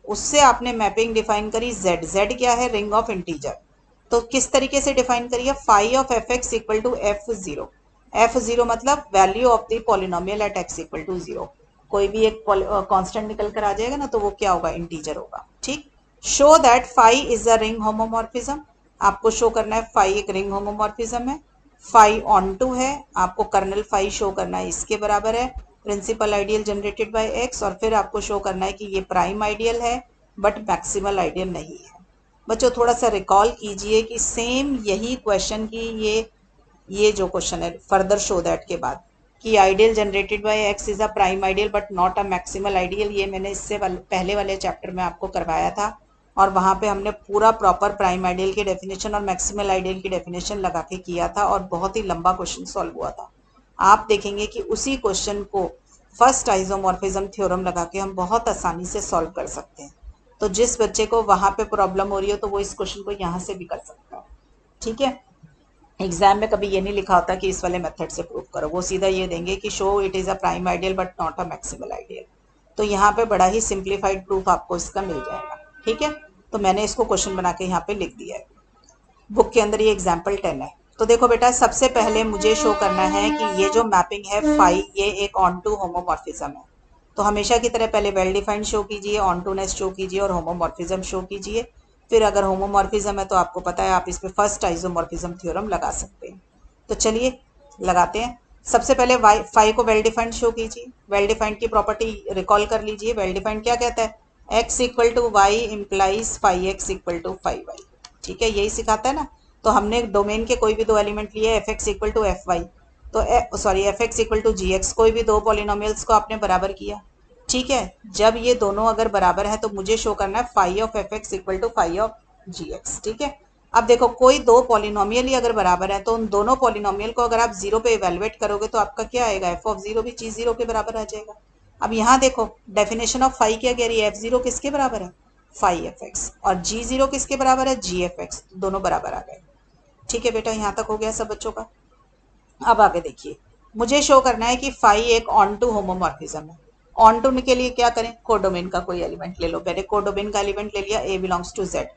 उससे आपने मैपिंग डिफाइन करी। जेड, जेड क्या है, रिंग ऑफ इंटीजर। तो किस तरीके से डिफाइन करिए, phi of F X equal to F zero. F zero मतलब value of the polynomial at X equal to zero. कोई भी एक कांस्टेंट निकल कर आ जाएगा ना, तो वो क्या होगा, इंटीजर होगा, ठीक। Show that phi is a ring homomorphism. आपको शो करना है फाई एक रिंग होमोमॉर्फिज्म है। फाई ऑन टू है, आपको कर्नल फाई शो करना है इसके बराबर है, principal ideal generated by X. और फिर आपको शो करना है कि ये प्राइम आइडियल है बट मैक्सिमल आइडियल नहीं है। बच्चों थोड़ा सा रिकॉल कीजिए कि सेम यही क्वेश्चन की ये जो क्वेश्चन है फर्दर शो दैट के बाद कि ideal generated by X is a prime ideal but not a maximal ideal, ये मैंने इससे पहले वाले चैप्टर में आपको करवाया था, और वहां पे हमने पूरा प्रॉपर प्राइम आइडियल की डेफिनेशन और मैक्सिमल आइडियल की डेफिनेशन लगा के किया था, और बहुत ही लंबा क्वेश्चन सॉल्व हुआ था। आप देखेंगे कि उसी क्वेश्चन को फर्स्ट आइसोमॉर्फिज्म थ्योरम लगा के हम बहुत आसानी से सॉल्व कर सकते हैं। तो जिस बच्चे को वहां पे प्रॉब्लम हो रही हो तो वो इस क्वेश्चन को यहाँ से भी कर सकता है, ठीक है। एग्जाम में कभी ये नहीं लिखा होता कि इस वाले मेथड से प्रूव करो, वो सीधा ये देंगे कि show it is a prime ideal but not a maximal ideal. तो यहाँ पे बड़ा ही सिंप्लीफाइड प्रूफ आपको इसका मिल जाएगा, ठीक है। तो मैंने इसको क्वेश्चन बना के यहाँ पे लिख दिया है, बुक के अंदर ये एग्जाम्पल 10 है। तो देखो बेटा, सबसे पहले मुझे शो करना है कि ये जो मैपिंग है फाई, ये एक ऑन टू होमोमॉर्फिज्म है। तो हमेशा की तरह पहले वेल डिफाइंड शो कीजिए, ऑन टू नेस शो कीजिए, और होमोमॉर्फिज्म शो कीजिए। फिर अगर होमोमॉर्फिज्म है तो आपको पता है आप इस पे फर्स्ट आइसोमॉर्फिज्म थ्योरम लगा सकते हैं। तो चलिए लगाते हैं। सबसे पहले वाई फाई को वेल डिफाइंड शो कीजिए। वेल डिफाइंड की प्रॉपर्टी रिकॉल कर लीजिए। वेल डिफाइंड क्या कहता है, X equal to Y implies phi X equal to phi Y, ठीक है, यही सिखाता है ना। तो हमने डोमेन के कोई भी दो एलिमेंट लिए, F X equal to F Y, तो sorry F X equal to G X, कोई भी दो पॉलिनोमियल्स को आपने बराबर किया, ठीक है। जब ये दोनों अगर बराबर है तो मुझे शो करना है phi of F X equal to phi of G X, ठीक है। अब देखो, कोई दो पॉलिनोमियल ही अगर बराबर है तो उन दोनों पॉलिनोमियल को अगर आप जीरो पे इवेलुएट करोगे तो आपका क्या आएगा, एफ ऑफ जीरो भी चीज जीरो के बराबर आ जाएगा। अब यहाँ देखो, डेफिनेशन ऑफ फाई क्या कह रही है, एफ जीरो किसके बराबर है, फाई एफ एक्स, और जी जीरो किसके बराबर है, जी एफ एक्स, दोनों बराबर आ गए, ठीक है बेटा। यहाँ तक हो गया सब बच्चों का। अब आगे देखिए, मुझे शो करना है कि फाई एक ऑन टू होमोमॉर्फिज्म है। ऑन टू के लिए क्या करें, कोडोमेन का कोई एलिमेंट ले लो। मैंने कोडोमेन का एलिमेंट ले लिया, ए बिलोंग्स टू जेड।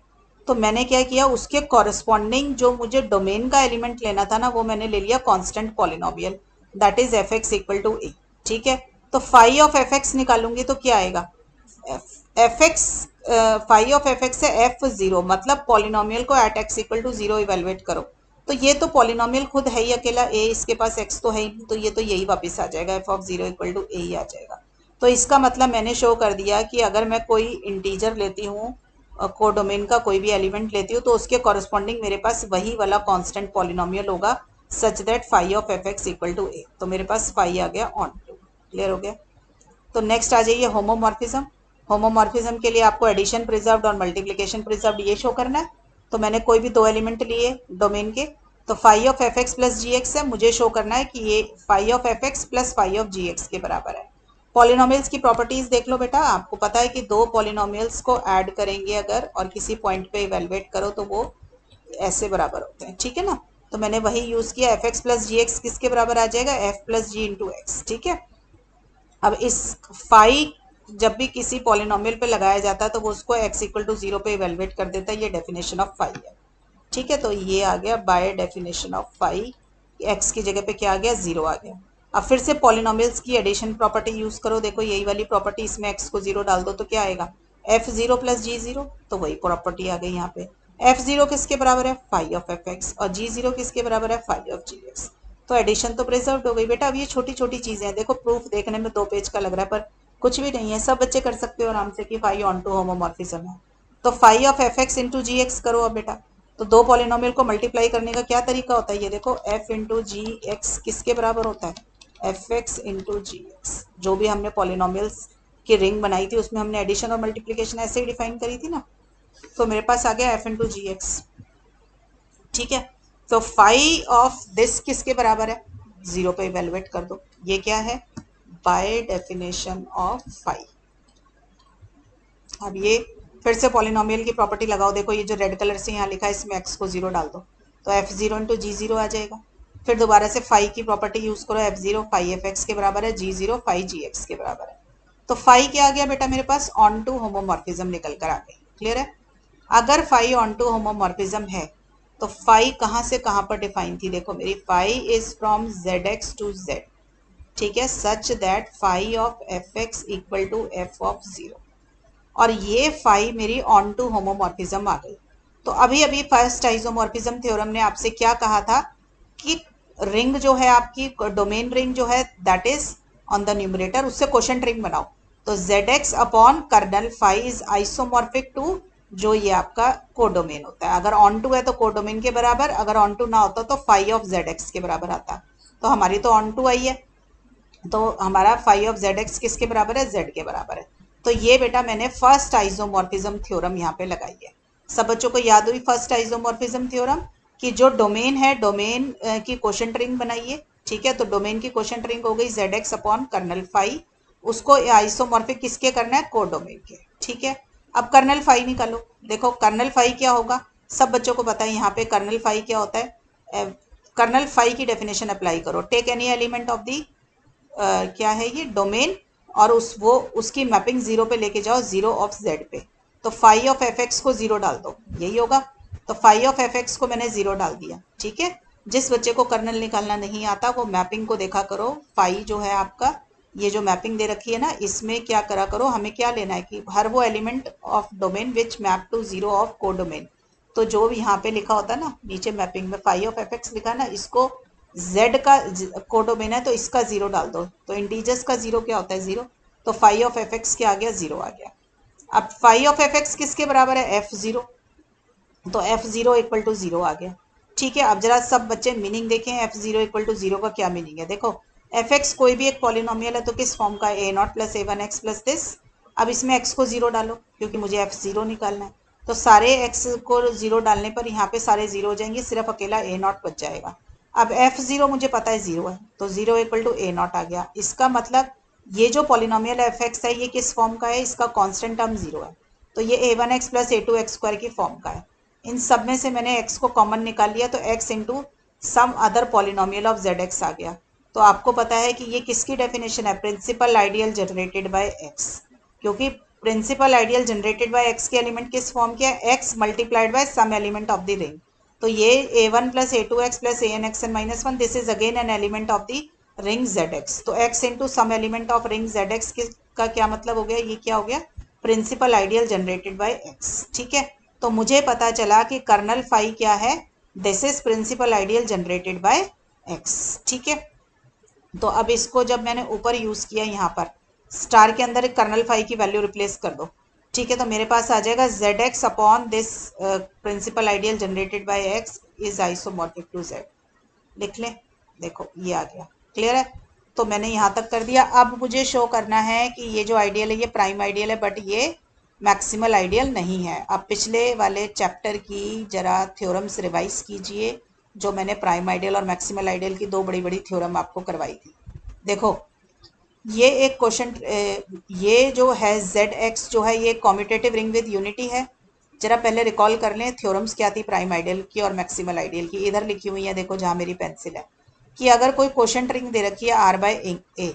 तो मैंने क्या किया, उसके कॉरेस्पॉन्डिंग जो मुझे डोमेन का एलिमेंट लेना था ना, वो मैंने ले लिया constant polynomial, that is F X equal to A, ठीक है। तो फाई ऑफ एफ एक्स निकालूंगी तो क्या आएगा, F X, phi of F X से एफ जीरो, मतलब पॉलिनोमियल को at X equal to zero evaluate करो। तो ये तो पॉलिनोमियल खुद है ही अकेला ए, इसके पास एक्स तो है ही नहीं, तो ये तो यही वापस आ जाएगा, F of zero equal to A ही आ जाएगा। तो इसका मतलब मैंने शो कर दिया कि अगर मैं कोई इंटीजर लेती हूँ, कोडोमेन का कोई भी एलिमेंट लेती हूँ, तो उसके कॉरेस्पॉन्डिंग मेरे पास वही वाला कांस्टेंट पॉलिनोमियल होगा, such that phi of F X equal to A. तो मेरे पास फाई आ गया ऑन टू, क्लियर हो गया। तो नेक्स्ट आ जाइए होमोमॉर्फिज्म। होमोमॉर्फिज्म के लिए आपको एडिशन प्रिजर्व्ड और मल्टीप्लिकेशन प्रिजर्व्ड ये शो करना है। तो मैंने कोई भी दो एलिमेंट लिए डोमेन के, तो phi of F X plus G X है, मुझे शो करना है कि ये phi of F X plus phi of G X के बराबर है। पॉलिनोमियल्स की प्रॉपर्टीज देख लो बेटा, आपको पता है कि दो पॉलिनोमियल्स को ऐड करेंगे अगर और किसी पॉइंट पे इवेलुएट करो तो वो ऐसे बराबर होते हैं, ठीक है ना। तो मैंने वही यूज किया, F X plus G x किसके बराबर आ जाएगा, एफ प्लस जी इंटू एक्स, ठीक है। अब इस फाई जब भी किसी पॉलिनोमियल पे लगाया जाता है तो वो उसको x इक्वल टू 0 पे इवेलुएट कर देता है, ये डेफिनेशन ऑफ फाई है, ठीक है। तो ये आ गया by definition of phi, x की जगह पे क्या आ गया, 0 आ गया। अब फिर से पॉलिनोमियल्स की एडिशन प्रॉपर्टी यूज करो, देखो यही वाली प्रॉपर्टी, इसमें x को 0 डाल दो तो क्या आएगा, f0 प्लस जी 0, तो वही प्रॉपर्टी आ गई यहाँ पे। f0 किसके बराबर है, फाई ऑफ एफ एक्स, और g0 किसके बराबर है, फाई ऑफ जी एक्स। तो एडिशन तो प्रिजर्व हो गई बेटा। अब ये छोटी छोटी चीजें हैं, देखो प्रूफ देखने में 2 पेज का लग रहा है पर कुछ भी नहीं है, सब बच्चे कर सकते हो आराम से कि फाई ऑन टू होमोमॉर्फिज्म है। तो phi of F X into G X करो अब बेटा। तो दो पॉलिनोमियल को मल्टीप्लाई करने का क्या तरीका होता है, ये देखो f इंटू जी एक्स किसके बराबर होता है, F X into G x. जो भी हमने पॉलिनोमियल्स की रिंग बनाई थी उसमें हमने एडिशन और मल्टीप्लीकेशन ऐसे ही डिफाइन करी थी ना। तो मेरे पास आ गया f इंटू जी एक्स, ठीक है। तो फाई ऑफ दिस किसके बराबर है, 0 पे इवेलुएट कर दो, ये क्या है, बाय डेफिनेशन ऑफ फाई। अब ये फिर से पॉलिनोमियल की प्रॉपर्टी लगाओ, देखो ये जो रेड कलर से यहाँ लिखा है इसमें x को 0 डाल दो तो f0 इंटू जी 0 आ जाएगा। फिर दोबारा से फाई की प्रॉपर्टी यूज करो, f0 फाई एफ एक्स के बराबर है, g0 फाई जी एक्स के बराबर है। तो फाई क्या आ गया बेटा मेरे पास, ऑन टू होमोमॉर्फिज्म निकल कर आ गई, क्लियर है। अगर फाई ऑन टू होमोमॉर्फिज्म है तो फाई कहाँ से कहाँ पर डिफाइन थी, देखो मेरी phi is from Z X to Z, ठीक है, such that phi of F X equal to F of 0, और ये फाई मेरी ऑन टू होमोमॉर्फिज्म आ गई। तो अभी अभी फर्स्ट आइसोमॉर्फिज्म थ्योरम ने आपसे क्या कहा था कि रिंग जो है आपकी डोमेन रिंग जो है that is on the numerator, उससे क्वोशंट रिंग बनाओ। तो Z X upon kernel phi is isomorphic to जो ये आपका कोडोमेन होता है। अगर ऑन टू है तो कोडोमेन के बराबर, अगर ऑन टू ना होता तो फाई ऑफ जेड एक्स के बराबर आता। तो हमारी तो ऑन टू आई है, तो हमारा फाई ऑफ जेड एक्स किसके बराबर है, जेड के बराबर है। तो ये बेटा मैंने फर्स्ट आइसोमॉर्फिज्म थ्योरम यहाँ पे लगाई है। सब बच्चों को याद हुई फर्स्ट आइसोमॉर्फिज्म थ्योरम कि जो डोमेन है डोमेन की क्वोशंट रिंग बनाइए, ठीक है। तो डोमेन की क्वोशंट रिंग हो गई Z X upon kernel phi, उसको आइसोमॉर्फिक किसके करना है, कोडोमेन के, ठीक है। अब कर्नल फाई निकालो, देखो कर्नल फाई क्या होगा, सब बच्चों को पता है यहाँ पे कर्नल फाई क्या होता है। कर्नल फाई की डेफिनेशन अप्लाई करो, take any element of the क्या है ये डोमेन, और उसकी मैपिंग 0 पे लेके जाओ, 0 ऑफ जेड पे। तो फाई ऑफ एफ एक्स को 0 डाल दो, यही होगा। तो फाई ऑफ एफ एक्स को मैंने 0 डाल दिया, ठीक है। जिस बच्चे को कर्नल निकालना नहीं आता वो मैपिंग को देखा करो, फाई जो है आपका ये जो मैपिंग दे रखी है ना, इसमें क्या करा करो, हमें क्या लेना है कि हर वो element of domain which map to 0 of codomain. तो जो भी यहाँ पे लिखा होता है ना नीचे मैपिंग में फाई ऑफ एफ एक्स लिखा ना, इसको z का कोडोमेन है तो इसका 0 डाल दो, तो इंटीजर्स का 0 क्या होता है, 0। तो फाई ऑफ एफ एक्स क्या आ गया, 0 आ गया। अब फाई ऑफ एफ एक्स किसके बराबर है, f0, तो f0 इक्वल टू 0 आ गया, ठीक है। अब जरा सब बच्चे मीनिंग देखें, f0 इक्वल टू 0 का क्या मीनिंग है, देखो एफ एक्स कोई भी एक पॉलिनोमियल है तो किस फॉर्म का है, a0 plus a1x plus this. अब इसमें x को 0 डालो क्योंकि मुझे f0 निकालना है, तो सारे x को 0 डालने पर यहाँ पे सारे 0 हो जाएंगे, सिर्फ अकेला a0 बच जाएगा। अब f0 मुझे पता है 0 है, तो 0 इक्वल टू a0 आ गया। इसका मतलब ये जो पॉलिनोमियल एफ एक्स है ये किस फॉर्म का है, इसका कांस्टेंट टर्म 0 है, तो ये a1x प्लस a2x स्क्वायर की फॉर्म का है। इन सब में से मैंने x को कॉमन निकाल लिया तो x into some other polynomial of Z X आ गया। तो आपको पता है कि ये किसकी डेफिनेशन है, principal ideal generated by x, क्योंकि principal ideal generated by x के एलिमेंट किस फॉर्म के है, x multiplied by some element of the ring. तो ये a1 plus a2x plus an(xn - 1) this is again an element of the ring zx। तो x into some element of ring zx का क्या मतलब हो गया, ये क्या हो गया, principal ideal generated by x, ठीक है। तो मुझे पता चला कि कर्नल फाई क्या है, this is principal ideal generated by x, ठीक है। तो अब इसको जब मैंने ऊपर यूज किया यहाँ पर स्टार के अंदर कर्नल फाई की वैल्यू रिप्लेस कर दो, ठीक है। तो मेरे पास आ जाएगा Z X upon this principal ideal generated by X is isomorphic to Z, लिख लें, देखो ये आ गया, क्लियर है। तो मैंने यहाँ तक कर दिया। अब मुझे शो करना है कि ये जो आइडियल है ये प्राइम आइडियल है बट ये मैक्सिमल आइडियल नहीं है। अब पिछले वाले चैप्टर की जरा थ्योरम्स रिवाइज कीजिए, जो मैंने प्राइम आइडियल और मैक्सिमल आइडियल की दो बड़ी बड़ी थ्योरम आपको करवाई थी। देखो ये एक क्वेश्चन, ये जो है ZX जो है ये कॉम्यूटेटिव रिंग विद यूनिटी है। जरा पहले रिकॉल कर लें थ्योरम्स क्या थी प्राइम आइडियल की और मैक्सिमल आइडियल की। इधर लिखी हुई है, देखो जहाँ मेरी पेंसिल है, कि अगर कोई क्वोशंट रिंग दे रखी है R/A,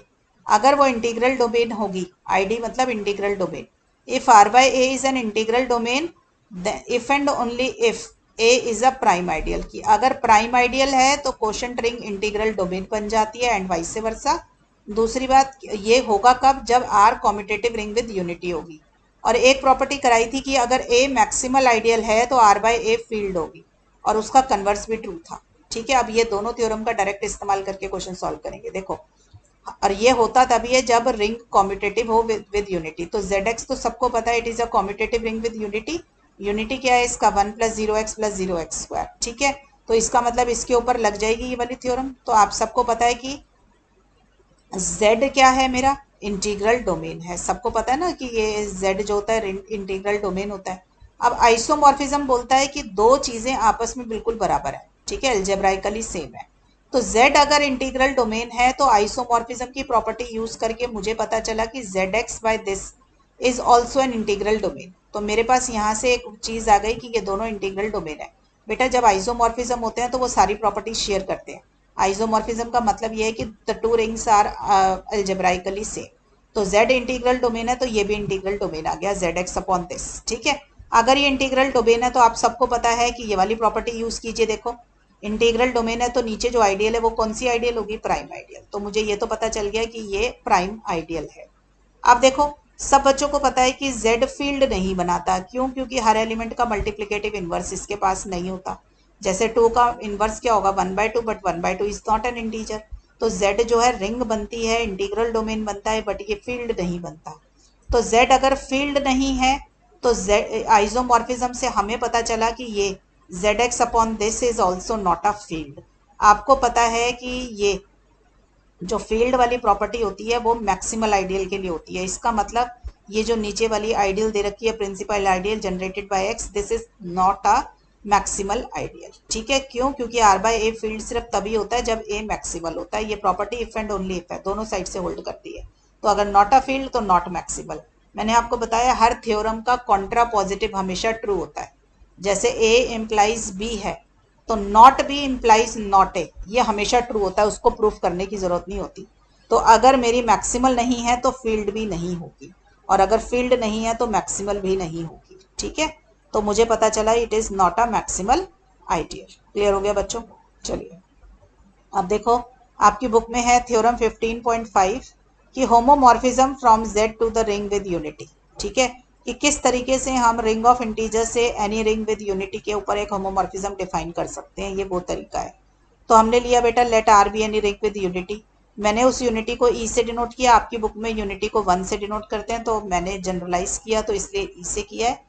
अगर वो इंटीग्रल डोमेन होगी, ID मतलब integral domain, if R/A is an integral domain, if and only if A is a prime ideal, की अगर प्राइम आइडियल है तो क्वोशंट रिंग इंटीग्रल डोमेन बन जाती है एंड वाइस वर्सा। दूसरी बात ये होगा कब, जब R commutative ring with unity होगी। और एक प्रॉपर्टी कराई थी कि अगर A मैक्सिमल आइडियल है तो R/A फील्ड होगी, और उसका कन्वर्स भी ट्रू था। ठीक है, अब ये दोनों थ्योरम का डायरेक्ट इस्तेमाल करके क्वेश्चन सॉल्व करेंगे। देखो, और ये होता तभी है जब रिंग कॉम्यूटेटिव हो विद यूनिटी। तो ZX तो सबको पता है, it is a commutative ring with unity. Unity क्या है इसका, 1 + 0x + 0x²। ठीक है, तो इसका मतलब इसके ऊपर लग जाएगी ये वाली थ्योरम। तो आप सबको पता है कि Z क्या है, मेरा इंटीग्रल डोमेन है। सबको पता है ना कि ये Z जो होता है इंटीग्रल डोमेन होता है। अब आइसोमॉर्फिज्म बोलता है कि दो चीजें आपस में बिल्कुल बराबर है। ठीक है, अलजेब्राइकली सेम है। तो Z अगर इंटीग्रल डोमेन है तो आइसोमॉर्फिज्म की प्रॉपर्टी यूज करके मुझे पता चला कि ZX/this is also an integral domain. तो मेरे पास यहाँ से एक चीज आ गई कि ये दोनों इंटीग्रल डोमेन है। बेटा जब आइसोमॉर्फिज्म होते हैं तो वो सारी प्रॉपर्टी शेयर करते हैं। आइसोमॉर्फिज्म का मतलब ये है कि the two rings are algebraically same. तो Z इंटीग्रल डोमेन है तो ये भी इंटीग्रल डोमेन आ गया, ZX/this। ठीक है, अगर ये इंटीग्रल डोमेन है तो आप सबको पता है कि ये वाली प्रॉपर्टी यूज कीजिए। देखो इंटीग्रल डोमेन है तो नीचे जो आइडियल है वो कौन सी आइडियल होगी, प्राइम आइडियल। तो मुझे ये तो पता चल गया कि ये प्राइम आइडियल है। अब देखो सब बच्चों को पता है कि Z फील्ड नहीं बनाता, क्यों, क्योंकि हर एलिमेंट का मल्टीप्लिकेटिव इनवर्स इसके पास नहीं होता। जैसे 2 का इनवर्स क्या होगा, 1/2, but 1/2 is not an integer. तो Z जो है रिंग बनती है, इंटीग्रल डोमेन बनता है, बट ये फील्ड नहीं बनता। तो Z अगर फील्ड नहीं है तो Z आइसोमॉर्फिज्म से हमें पता चला कि ये ZX/this is also not a field. आपको पता है कि ये जो फील्ड वाली प्रॉपर्टी होती है वो मैक्सिमल आइडियल के लिए होती है। इसका मतलब ये जो नीचे वाली आइडियल दे रखी है, principal ideal generated by X, this is not a maximal ideal. ठीक है, क्यों, क्योंकि R/A फील्ड सिर्फ तभी होता है जब A मैक्सिमल होता है। ये property if and only if है, दोनों साइड से होल्ड करती है। तो अगर नॉट अ फील्ड तो नॉट मैक्सिमल। मैंने आपको बताया हर थ्योरम का कॉन्ट्रा पॉजिटिव हमेशा ट्रू होता है। जैसे A इम्प्लाइज B है तो not be implies not a, ये हमेशा ट्रू होता है, उसको प्रूफ करने की जरूरत नहीं होती। तो अगर मेरी मैक्सिमल नहीं है तो फील्ड भी नहीं होगी, और अगर फील्ड नहीं है तो मैक्सिमल भी नहीं होगी। ठीक है, तो मुझे पता चला it is not a maximal ideal. Clear हो गया बच्चों। चलिए अब देखो आपकी बुक में है थ्योरम 15.5 कि homomorphism from Z to the ring with unity. ठीक है, कि किस तरीके से हम रिंग ऑफ इंटीजर से एनी रिंग विद यूनिटी के ऊपर एक होमोमॉर्फिज्म डिफाइन कर सकते हैं, ये वो तरीका है। तो हमने लिया बेटा let R be any ring with unity. मैंने उस यूनिटी को E से डिनोट किया, आपकी बुक में यूनिटी को 1 से डिनोट करते हैं, तो मैंने जनरलाइज किया तो इसलिए E से किया है।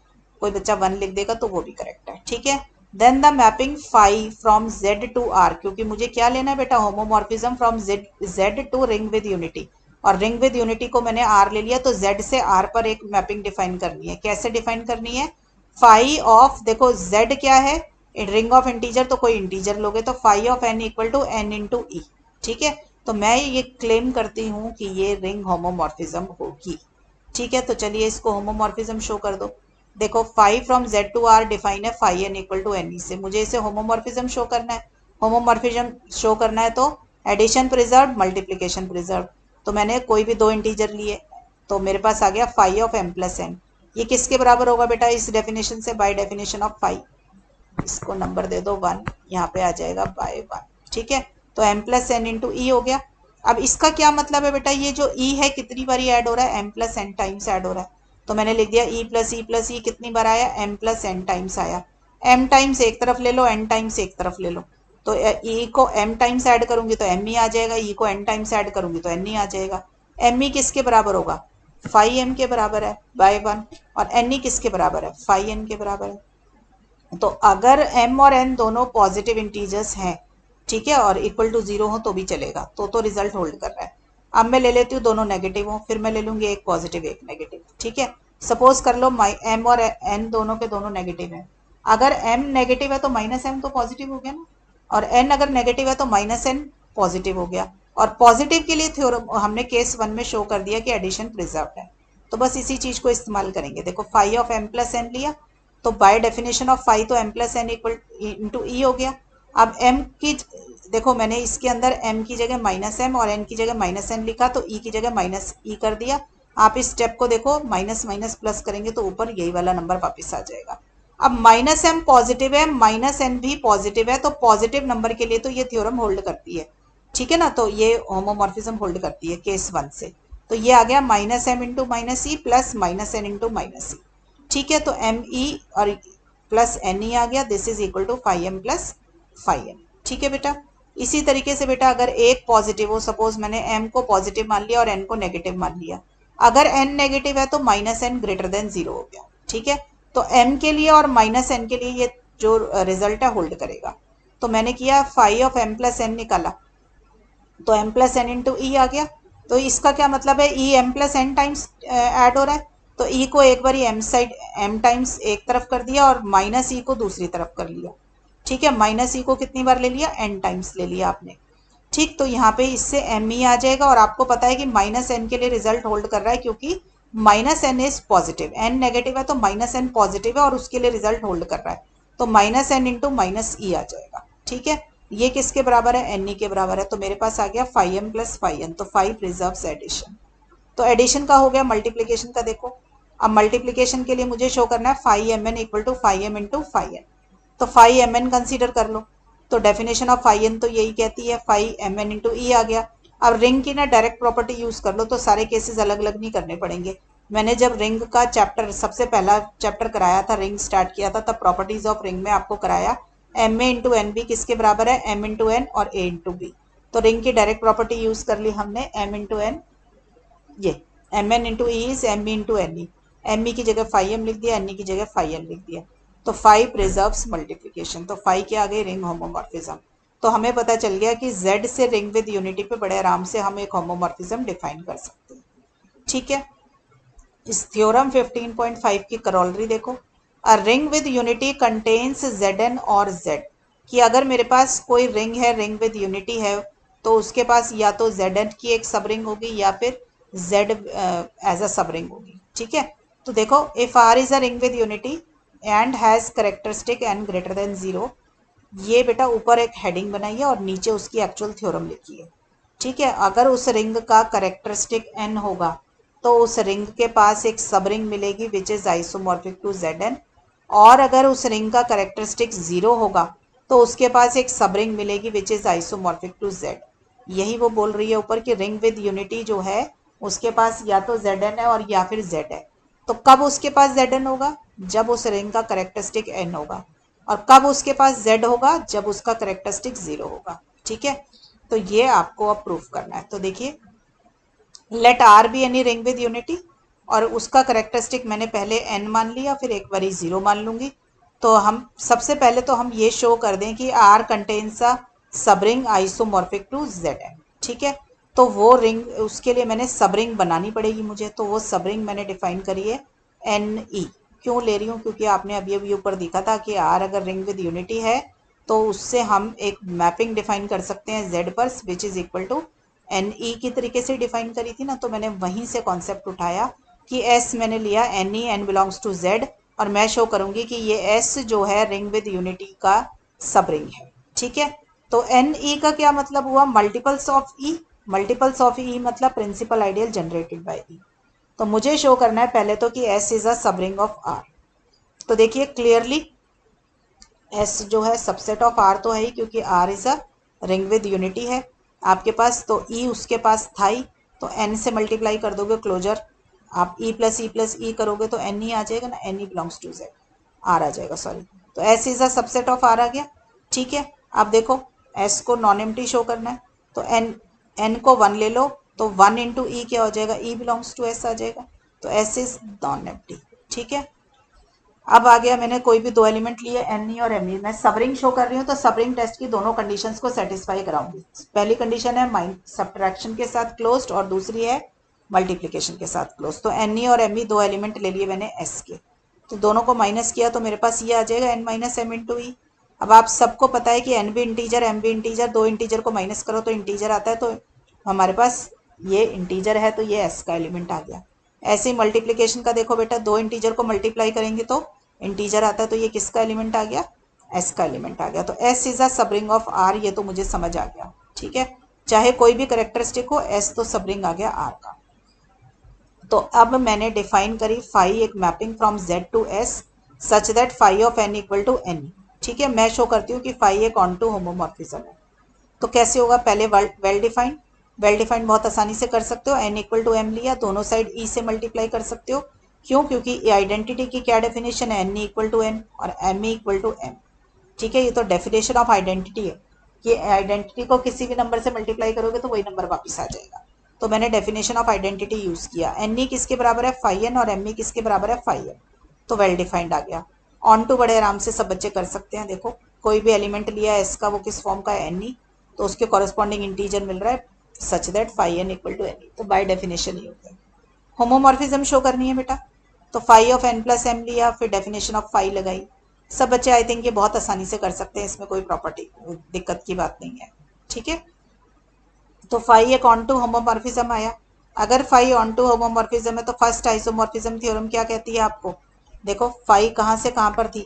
कोई बच्चा 1 लिख देगा तो वो भी करेक्ट है। ठीक है, then the mapping phi from Z to R, क्योंकि मुझे क्या लेना है बेटा, homomorphism from Z to ring with unity, और रिंग विद यूनिटी को मैंने R ले लिया, तो Z से R पर एक मैपिंग डिफाइन करनी है। कैसे डिफाइन करनी है, फाई ऑफ, देखो Z क्या है, रिंग ऑफ इंटीजर, तो कोई इंटीजर लोगे तो phi of n equal to n into E. ठीक है, तो मैं ये क्लेम करती हूँ कि ये रिंग होमोमॉर्फिज्म होगी। ठीक है, तो चलिए इसको होमोमॉर्फिज्म शो कर दो। देखो phi from Z to R define है phi n equal to N E से, मुझे इसे होमोमॉर्फिज्म शो करना है। होमोमॉर्फिज्म शो करना है तो एडिशन प्रिजर्व, मल्टीप्लीकेशन प्रिजर्व। तो मैंने कोई भी दो इंटीजर लिए, तो मेरे पास आ गया phi of m plus n। ये किसके बराबर होगा बेटा, इस डेफिनेशन से, बाय डेफिनेशन ऑफ फाई। इसको नंबर दे दो 1, यहाँ पे आ जाएगा बाय 1। ठीक है, तो m plus n into E हो गया। अब इसका क्या मतलब है बेटा, ये जो e है कितनी बारी ऐड हो रहा है, m plus n times add हो रहा है। तो मैंने लिख दिया e प्लस ई कितनी बार आया, m प्लस n टाइम्स आया। m टाइम्स एक तरफ ले लो, n टाइम्स एक तरफ ले लो। तो e को m टाइम्स ऐड करूंगी तो m ही आ जाएगा, e को n टाइम्स ऐड करूंगी तो n ही आ जाएगा। m ही किसके बराबर होगा, फाई m के बराबर है बाय 1, और n ही किसके बराबर है, फाई n के बराबर है। तो अगर m और n दोनों पॉजिटिव इंटीजर्स हैं, ठीक है, और इक्वल टू 0 हो तो भी चलेगा, तो रिजल्ट होल्ड कर रहा है। अब मैं ले लेती हूँ दोनों नेगेटिव हो, फिर मैं ले लूंगी एक पॉजिटिव एक नेगेटिव। ठीक है, सपोज कर लो एम और एन दोनों के दोनों नेगेटिव है। अगर एम नेगेटिव है तो माइनस एम तो पॉजिटिव हो गया ना, और एन अगर नेगेटिव है तो माइनस एन पॉजिटिव हो गया। और पॉजिटिव के लिए थ्योरम हमने केस 1 में शो कर दिया कि एडिशन प्रिजर्व्ड है, तो बस इसी चीज को इस्तेमाल करेंगे। देखो phi of M plus N लिया, तो बाय डेफिनेशन ऑफ फाई तो M plus N equal into E हो गया। अब एम की देखो मैंने इसके अंदर m की जगह माइनस एम और n की जगह माइनस एन लिखा, तो e की जगह माइनस ई कर दिया। आप इस स्टेप को देखो, माइनस माइनस प्लस करेंगे तो ऊपर यही वाला नंबर वापस आ जाएगा। अब माइनस एम पॉजिटिव है, माइनस एन भी पॉजिटिव है, तो पॉजिटिव नंबर के लिए तो ये थ्योरम होल्ड करती है। ठीक है ना, तो ये होमोमॉर्फिज्म होल्ड करती है केस 1 से। तो ये आ गया minus M into minus E plus minus N into minus E. ठीक है, तो एम ई और प्लस एन ई आ गया, this is equal to five M plus five N. ठीक है बेटा, इसी तरीके से बेटा अगर एक पॉजिटिव हो, सपोज मैंने m को पॉजिटिव मान लिया और n को नेगेटिव मान लिया, अगर n नेगेटिव है तो माइनस एन ग्रेटर देन 0 हो गया। ठीक है, तो m के लिए और माइनस एन के लिए ये जो रिजल्ट है होल्ड करेगा। तो मैंने किया five of m plus N निकाला, तो m plus N into E आ गया। तो इसका क्या मतलब है, E M plus N times add हो रहा है, तो ई को एक बार m साइड m टाइम्स एक तरफ कर दिया और माइनस ई को दूसरी तरफ कर लिया। ठीक है, माइनस ई को कितनी बार ले लिया, n टाइम्स ले लिया आपने। ठीक, तो यहाँ पे इससे एम ई आ जाएगा, और आपको पता है कि माइनस एन के लिए रिजल्ट होल्ड कर रहा है क्योंकि minus N is positive, N negative है तो माइनस एन पॉजिटिव है और उसके लिए रिजल्ट होल्ड कर रहा है, तो माइनस एन इंटू माइनस ई आ जाएगा। ठीक है, ये किसके बराबर है, एन ई के बराबर है, तो मेरे पास आ गया five M plus five N, तो फाइव प्रिजर्व्स एडिशन। तो एडिशन का हो गया, मल्टीप्लीकेशन का देखो। अब मल्टीप्लीकेशन के लिए मुझे शो करना है five M N equal to five M into five N, तो फाइव एम एन कंसिडर कर लो। तो डेफिनेशन ऑफ फाइव एन तो यही कहती है, five M N into E आ गया। अब रिंग की ना डायरेक्ट प्रॉपर्टी यूज कर लो, तो सारे केसेस अलग अलग नहीं करने पड़ेंगे। मैंने जब रिंग का चैप्टर सबसे पहला चैप्टर कराया था, रिंग स्टार्ट किया था, तब प्रॉपर्टीज ऑफ रिंग में आपको कराया M A into N B किसके बराबर है, एम इंटू एन और ए इंटू बी। तो रिंग की डायरेक्ट प्रॉपर्टी यूज कर ली हमने, एम इंटू एन, ये M N into E is M B into N E, M E की जगह फाइव एम लिख दिया, एन ई की जगह फाइव एन लिख दिया, तो फाइव प्रिजर्व्स मल्टीप्लीकेशन। तो फाइव क्या आ गई, रिंग होमोमॉर्फिज्म। तो हमें पता चल गया कि Z से रिंग विद यूनिटी पे बड़े आराम से हम एक होमोमॉर्फिज्म डिफाइन कर सकते हैं। ठीक है, इस थ्योरम 15.5 की करोलरी देखो, a ring with unity contains Zn और Z, कि अगर मेरे पास कोई रिंग है, रिंग विद यूनिटी है, तो उसके पास या तो Zn की एक सब रिंग होगी या फिर Z एज अ सब रिंग होगी। ठीक है, तो देखो if R is a ring with unity and has characteristic n greater than 0, ये बेटा ऊपर एक हेडिंग बनाइए और नीचे उसकी एक्चुअल थ्योरम लिखिए। ठीक है, अगर उस रिंग का करेक्टरिस्टिक n होगा तो उस रिंग के पास एक सब रिंग मिलेगी which is isomorphic to Zn, और अगर उस रिंग का करेक्टरिस्टिक 0 होगा तो उसके पास एक सब रिंग मिलेगी which is isomorphic to Z। यही वो बोल रही है ऊपर कि रिंग विद यूनिटी जो है उसके पास या तो Zn है और या फिर Z है। तो कब उसके पास Zn होगा, जब उस रिंग का करेक्टरिस्टिक n होगा, और कब उसके पास Z होगा, जब उसका करेक्टरिस्टिक 0 होगा। ठीक है, तो ये आपको अब प्रूफ करना है। तो देखिए, let R be any ring with unity, और उसका करेक्टरिस्टिक मैंने पहले n मान लिया, फिर एक बारी 0 मान लूंगी। तो हम सबसे पहले तो हम ये शो कर दें कि R कंटेन्स अ सब रिंग आइसोमॉर्फिक टू Zn। ठीक है, तो वो रिंग, उसके लिए मैंने सब रिंग बनानी पड़ेगी मुझे, तो वो सब रिंग मैंने डिफाइन करी है NE। क्यों ले रही हूँ, क्योंकि आपने अभी अभी ऊपर देखा था कि R अगर रिंग विद यूनिटी है तो उससे हम एक मैपिंग डिफाइन कर सकते हैं Z पर, which is equal to NE की तरीके से डिफाइन करी थी ना, तो मैंने वहीं से कॉन्सेप्ट उठाया कि S मैंने लिया NE, N belongs to Z, और मैं शो करूंगी कि ये S जो है रिंग विद यूनिटी का सब रिंग है। ठीक है, तो NE का क्या मतलब हुआ, multiples of E, multiples of E मतलब principal ideal generated by E। तो मुझे शो करना है पहले तो कि S इज अ सब रिंग ऑफ R। तो देखिए क्लियरली S जो है सबसेट ऑफ R तो है ही, क्योंकि R is a ring with unity है आपके पास, तो E उसके पास था ही, तो N से मल्टीप्लाई कर दोगे क्लोजर, आप E प्लस E करोगे तो N ही आ जाएगा ना, N E belongs to Z, R आ जाएगा, सॉरी। तो S is a subset of R आ गया। ठीक है, अब देखो S को नॉन एम्प्टी शो करना है, तो N को 1 ले लो, तो 1 इंटू E क्या हो जाएगा, E बिलोंग्स टू S आ जाएगा, तो S इज नॉन एम्प्टी। ठीक है, अब आ गया, मैंने कोई भी दो एलिमेंट लिए एन और एम, मैं सबरिंग शो कर रही हूँ तो सबरिंग टेस्ट की दोनों कंडीशंस को सेटिस्फाई कराऊंगी। पहली कंडीशन है सब्ट्रैक्शन के साथ क्लोज्ड और दूसरी है मल्टीप्लिकेशन के साथ क्लोज। तो एन और एम दो एलिमेंट ले लिए मैंने एस के, तो दोनों को माइनस किया तो मेरे पास ये आ जाएगा एन माइनस एम इंटू ई। अब आप सबको पता है कि एन भी इंटीजर एम भी इंटीजर, दो इंटीजर को माइनस करो तो इंटीजर आता है, तो हमारे पास ये इंटीजर है तो ये एस का एलिमेंट आ गया। ऐसे ही मल्टीप्लिकेशन का देखो बेटा, दो इंटीजर को मल्टीप्लाई करेंगे तो इंटीजर आता है, तो ये किसका एलिमेंट आ गया, एस का एलिमेंट आ गया। तो S is a subring of R, ये तो मुझे समझ आ गया। ठीक है, चाहे कोई भी करेक्टरिस्टिक हो, एस तो सबरिंग आ गया आर का। तो अब मैंने डिफाइन करी फाई एक mapping from Z to S such that phi of N equal to N. ठीक है, मैं शो करती हूँ कि फाई एक ऑन टू होमोमॉर्फिज्म है। तो कैसे होगा, पहले वेल डिफाइंड, वेल डिफाइंड बहुत आसानी से कर सकते हो। एन इक्वल टू एम लिया, दोनों साइड ई से मल्टीप्लाई कर सकते हो। क्यों, क्योंकि आइडेंटिटी की क्या डेफिनेशन है, एन इक्वल टू एन और एम इक्वल टू एम। ठीक है, ये तो डेफिनेशन ऑफ आइडेंटिटी है कि आइडेंटिटी को किसी भी नंबर से मल्टीप्लाई करोगे तो वही नंबर वापस आ जाएगा। तो मैंने डेफिनेशन ऑफ आइडेंटिटी यूज किया। एन ई किसके बराबर है, फाई एन, और एम ई किसके बराबर है, फाई एन। तो वेल डिफाइंड आ गया। ऑन टू बड़े आराम से सब बच्चे कर सकते हैं। देखो, कोई भी एलिमेंट लिया है इसका, वो किस फॉर्म का है, एन ई, तो उसके कॉरेस्पॉन्डिंग इंटीजर मिल रहा है such that phi N equal to N E. तो बाय डेफिनेशन ये होता है। होमोमॉर्फिज्म शो करनी है बेटा, तो phi of N plus M लिया, फिर डेफिनेशन ऑफ फाई लगाई। सब बच्चे आई थिंक ये बहुत आसानी से कर सकते हैं, इसमें कोई प्रॉपर्टी दिक्कत की बात नहीं है। ठीक है, तो फाई एक ऑन टू होमोमॉर्फिज्म आया। अगर फाई ऑन टू होमोमॉर्फिज्म है तो फर्स्ट आइसोमॉर्फिज्म थ्योरम क्या कहती है आपको, देखो फाई कहाँ से कहाँ पर थी,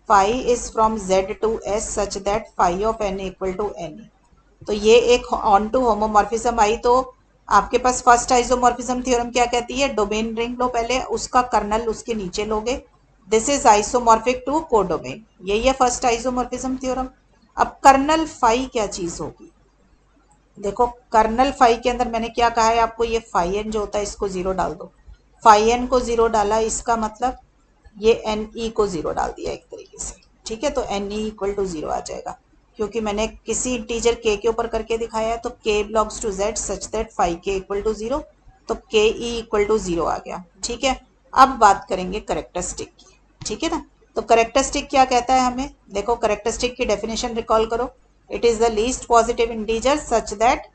phi is from Z to S such that phi of N equal to N. तो ये एक ऑन टू होमोमॉर्फिज्म आई, तो आपके पास फर्स्ट आइसोमॉर्फिज्म थ्योरम क्या कहती है, डोमेन रिंग लो पहले, उसका कर्नल उसके नीचे लोगे, this is isomorphic to codomain. यही है फर्स्ट आइसोमॉर्फिज्म थ्योरम। अब कर्नल फाई क्या चीज होगी, देखो कर्नल फाई के अंदर मैंने क्या कहा है आपको, ये फाई एन जो होता है इसको जीरो डाल दो। फाई एन को जीरो डाला, इसका मतलब ये एन ई को जीरो डाल दिया एक तरीके से। ठीक है, तो N E equal to zero आ जाएगा, क्योंकि मैंने किसी इंटीजर के ऊपर करके दिखाया है। तो K belongs to Z such that phi K equal to zero, तो K E equal to zero आ गया। ठीक है, अब बात करेंगे करेक्टरिस्टिक की। ठीक है ना, तो करेक्टरिस्टिक क्या कहता है हमें, देखो करेक्टरिस्टिक की डेफिनेशन रिकॉल करो। It is the least positive integer such that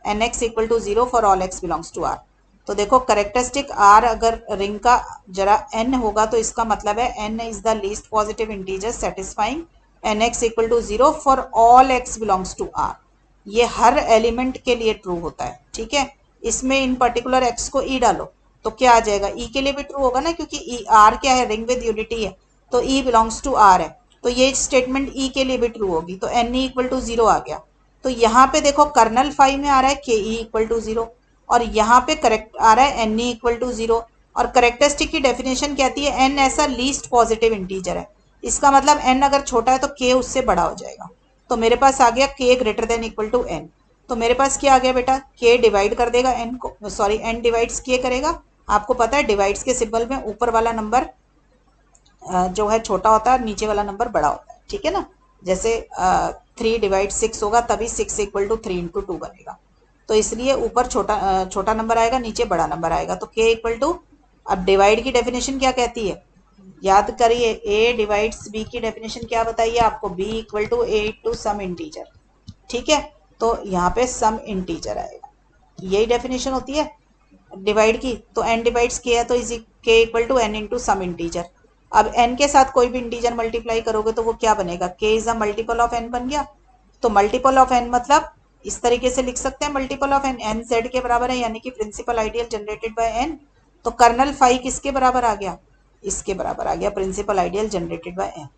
N X equal to zero for all X belongs to R. तो देखो करेक्टरिस्टिक आर अगर रिंग का जरा एन होगा तो इसका मतलब है N is the least positive integer satisfying N X equal to zero for all X belongs to R. ये हर एलिमेंट के लिए ट्रू होता है। ठीक है, इसमें इन पर्टिकुलर एक्स को ई डालो तो क्या आ जाएगा, ई के लिए भी ट्रू होगा ना, क्योंकि ई आर क्या है, रिंग विद यूनिटी है, तो ई बिलोंग्स टू आर है, तो ये स्टेटमेंट ई के लिए भी ट्रू होगी। तो N E equal to zero आ गया। तो यहाँ पे देखो कर्नल फाई में आ रहा है के ई इक्वल टू जीरो, और यहाँ पे करेक्ट आ रहा है N E equal to zero. और करेक्टरिस्टिक की डेफिनेशन कहती है एन ऐसा लीस्ट पॉजिटिव इंटीजर है, इसका मतलब एन अगर छोटा है तो के उससे बड़ा हो जाएगा। तो मेरे पास आ गया K greater than equal to N. तो मेरे पास क्या आ गया बेटा, के डिवाइड कर देगा एन को, सॉरी एन डिवाइड्स के करेगा। आपको पता है डिवाइड्स के सिंबल में ऊपर वाला नंबर जो है छोटा होता है, नीचे वाला नंबर बड़ा होता है। ठीक है ना, जैसे 3/6 होगा तभी 6 इक्वल टू 3 इंटू 2 बनेगा। तो इसलिए ऊपर छोटा नंबर आएगा, नीचे बड़ा नंबर आएगा। तो के इक्वल टू, अब डिवाइड की डेफिनेशन क्या कहती है, याद करिए, ए डिवाइड्स बी की डेफिनेशन क्या बताइए आपको, B equal to A to some integer. ठीक है, तो यहाँ पे सम इंटीजर आएगा, यही डेफिनेशन होती है डिवाइड की। तो एन डिवाइड्स के है तो is K equal to N into some integer. अब एन के साथ कोई भी इंटीजर मल्टीप्लाई करोगे तो वो क्या बनेगा, K is a multiple of N बन गया। तो मल्टीपल ऑफ एन मतलब इस तरीके से लिख सकते हैं, multiple of N, N Z के बराबर है, यानी कि principal ideal generated by N. तो कर्नल फाई किसके बराबर आ गया, इसके बराबर आ गया, principal ideal generated by N.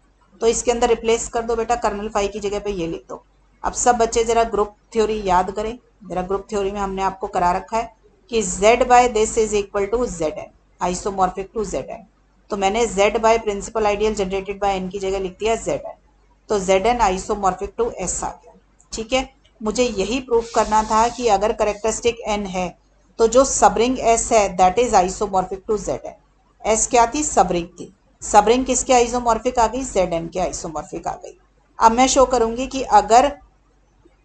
तो इसके अंदर रिप्लेस कर दो बेटा, कर्नल फाई की जगह पे ये लिख दो। अब सब बच्चे जरा ग्रुप थ्योरी याद करें, जरा ग्रुप थ्योरी में हमने आपको करा रखा है कि z by this is equal to Z N, isomorphic to Z N. तो मैंने z by principal ideal generated by n की जगह लिख दिया जेड एन, तो Z N isomorphic to s आ गया। ठीक है, मुझे यही प्रूफ करना था कि अगर करेक्टरिस्टिक n है तो जो सबरिंग s है that is isomorphic to Z N. s क्या थी, सबरिंग थी, सबरिंग किसके आइसोमॉर्फिक आ गई, जेड एन के आइसोमॉर्फिक आ गई। अब मैं शो करूंगी कि अगर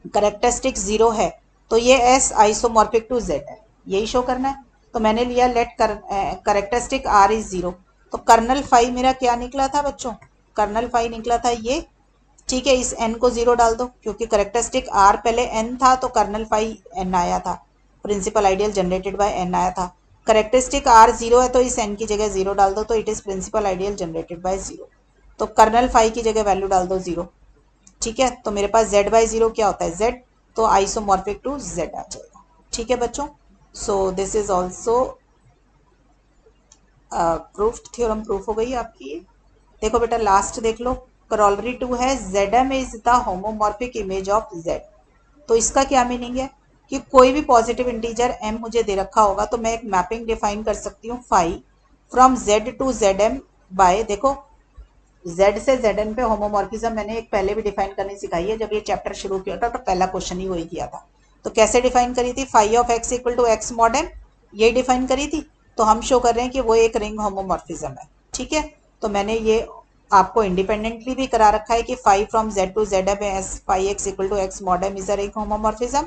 करेक्टरिस्टिक जीरो है तो ये s आइसोमॉर्फिक टू z है, यही शो करना है। तो मैंने लिया let characteristic r is zero, तो कर्नल फाई मेरा क्या निकला था बच्चों, कर्नल फाई निकला था ये। ठीक है, इस एन को 0 डाल दो क्योंकि करेक्टरिस्टिक आर पहले एन था तो कर्नल फाई एन आया था, principal ideal generated by N आया था। करेक्टरिस्टिक आर 0 है तो इस एन की जगह 0 डाल दो तो it is principal ideal generated by 0। तो कर्नल फाई की जगह वैल्यू डाल दो 0। ठीक है, तो मेरे पास z बाई 0 क्या होता है z, तो आइसोमॉर्फिक टू z आ जाएगा। ठीक है बच्चों, so this is also proofed, theorem proof हो गई आपकी। देखो बेटा लास्ट देख लो, करोलरी 2 है Zm is the homomorphic image of Z। तो इसका क्या मीनिंग है कि कोई भी पॉजिटिव इंटीजर m मुझे दे रखा होगा तो मैं एक मैपिंग डिफाइन कर सकती हूँ phi from Z to Zm by, देखो Z से Zn पे होमोमॉर्फिज्म मैंने एक पहले भी डिफाइन करनी सिखाई है, जब ये चैप्टर शुरू किया था तो पहला क्वेश्चन ही वही किया था। तो कैसे डिफाइन करी थी, phi of x equal to X mod m, ये डिफाइन करी थी। तो हम शो कर रहे हैं कि वो एक रिंग होमोमॉर्फिज्म है। ठीक है, तो मैंने ये आपको इंडिपेंडेंटली भी करा रखा है कि phi from Z to Zm as phi x equal to X mod m is a ring homomorphism,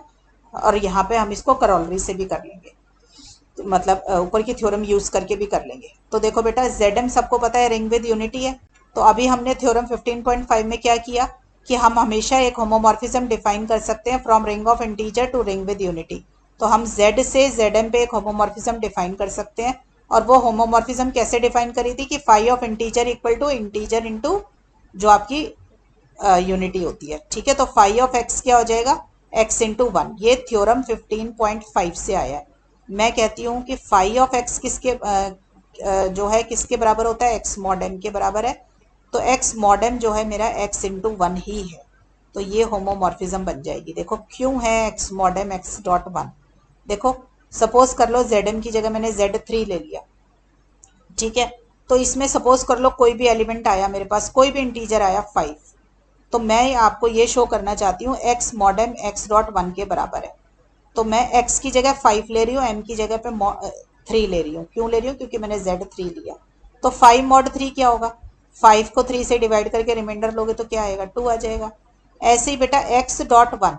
और यहाँ पे हम इसको करोलरी से भी कर लेंगे, तो मतलब ऊपर की थ्योरम यूज करके भी कर लेंगे। तो देखो बेटा Zm सबको पता है रिंग विद यूनिटी है, तो अभी हमने थ्योरम 15.5 में क्या किया कि हम हमेशा एक होमोमॉर्फिज्म डिफाइन कर सकते हैं from ring of integer to ring with unity. तो हम Z से Zm पे एक होमोमॉर्फिज्म डिफाइन कर सकते हैं, और वो होमोमॉर्फिज्म कैसे डिफाइन करी थी कि phi of integer equal to integer into जो आपकी यूनिटी होती है। ठीक है, तो फाई ऑफ एक्स क्या हो जाएगा, x इंटू 1। ये थ्योरम 15.5 से आया है। मैं कहती हूँ कि फाई ऑफ एक्स किसके जो है किसके बराबर होता है, x मॉड m के बराबर है। तो x मॉड m जो है मेरा x इंटू 1 ही है, तो ये होमोमॉर्फिज्म बन जाएगी। देखो क्यों है x mod m x dot 1, देखो सपोज कर लो Zm की जगह मैंने Z3 ले लिया। ठीक है, तो इसमें सपोज कर लो कोई भी एलिमेंट आया मेरे पास, कोई भी इंटीजर आया 5, तो मैं आपको ये शो करना चाहती हूँ x mod m x dot 1 के बराबर है। तो मैं x की जगह 5 ले रही हूँ, m की जगह पे 3 ले रही हूँ। क्यों ले रही हूँ, क्योंकि मैंने Z3 लिया। तो 5 मॉड 3 क्या होगा, 5 को 3 से डिवाइड करके रिमाइंडर लोगे तो क्या आएगा, 2 आ जाएगा। ऐसे ही बेटा x डॉट 1,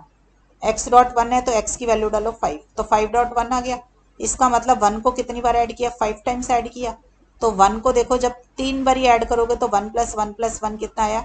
x डॉट 1 है तो x की वैल्यू डालो 5, तो 5 डॉट 1 आ गया। इसका मतलब 1 को कितनी बार ऐड किया, 5 टाइम्स ऐड किया। तो 1 को देखो जब 3 बार ऐड करोगे तो 1 प्लस 1 प्लस 1 कितना आया,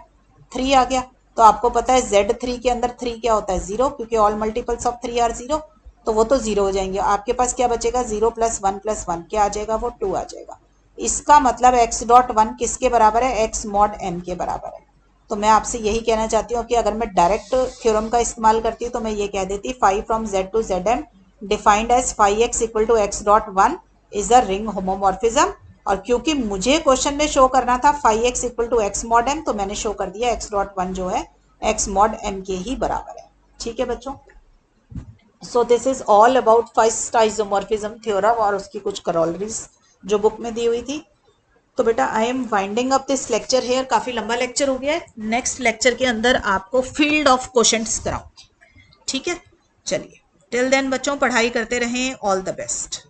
3 आ गया। तो आपको पता है Z3 के अंदर 3 क्या होता है, 0, क्योंकि ऑल मल्टीपल्स ऑफ 3 आर 0, तो वो तो 0 हो जाएंगे। आपके पास क्या बचेगा, 0 प्लस 1 क्या आ जाएगा, वो 2 आ जाएगा। इसका मतलब x डॉट 1 किसके बराबर है, x मॉड m के बराबर है। तो मैं आपसे यही कहना चाहती हूँ कि अगर मैं डायरेक्ट थ्योरम का इस्तेमाल करती तो मैं ये कह देती phi from Z to Zm defined as phi x equal to x dot 1 is a ring homomorphism. और क्योंकि मुझे क्वेश्चन में शो करना था phi x equal to x mod m, तो मैंने शो कर दिया x डॉट 1 जो है x मॉड m के ही बराबर है। ठीक है बच्चों, so this is all about first isomorphism theorem और उसकी कुछ करोलरीज जो बुक में दी हुई थी। तो बेटा I am winding up this lecture here, काफी लंबा लेक्चर हो गया है। नेक्स्ट लेक्चर के अंदर आपको फील्ड ऑफ क्वेश्चंस कराऊंगी। ठीक है, चलिए टिल देन बच्चों पढ़ाई करते रहें, ऑल द बेस्ट।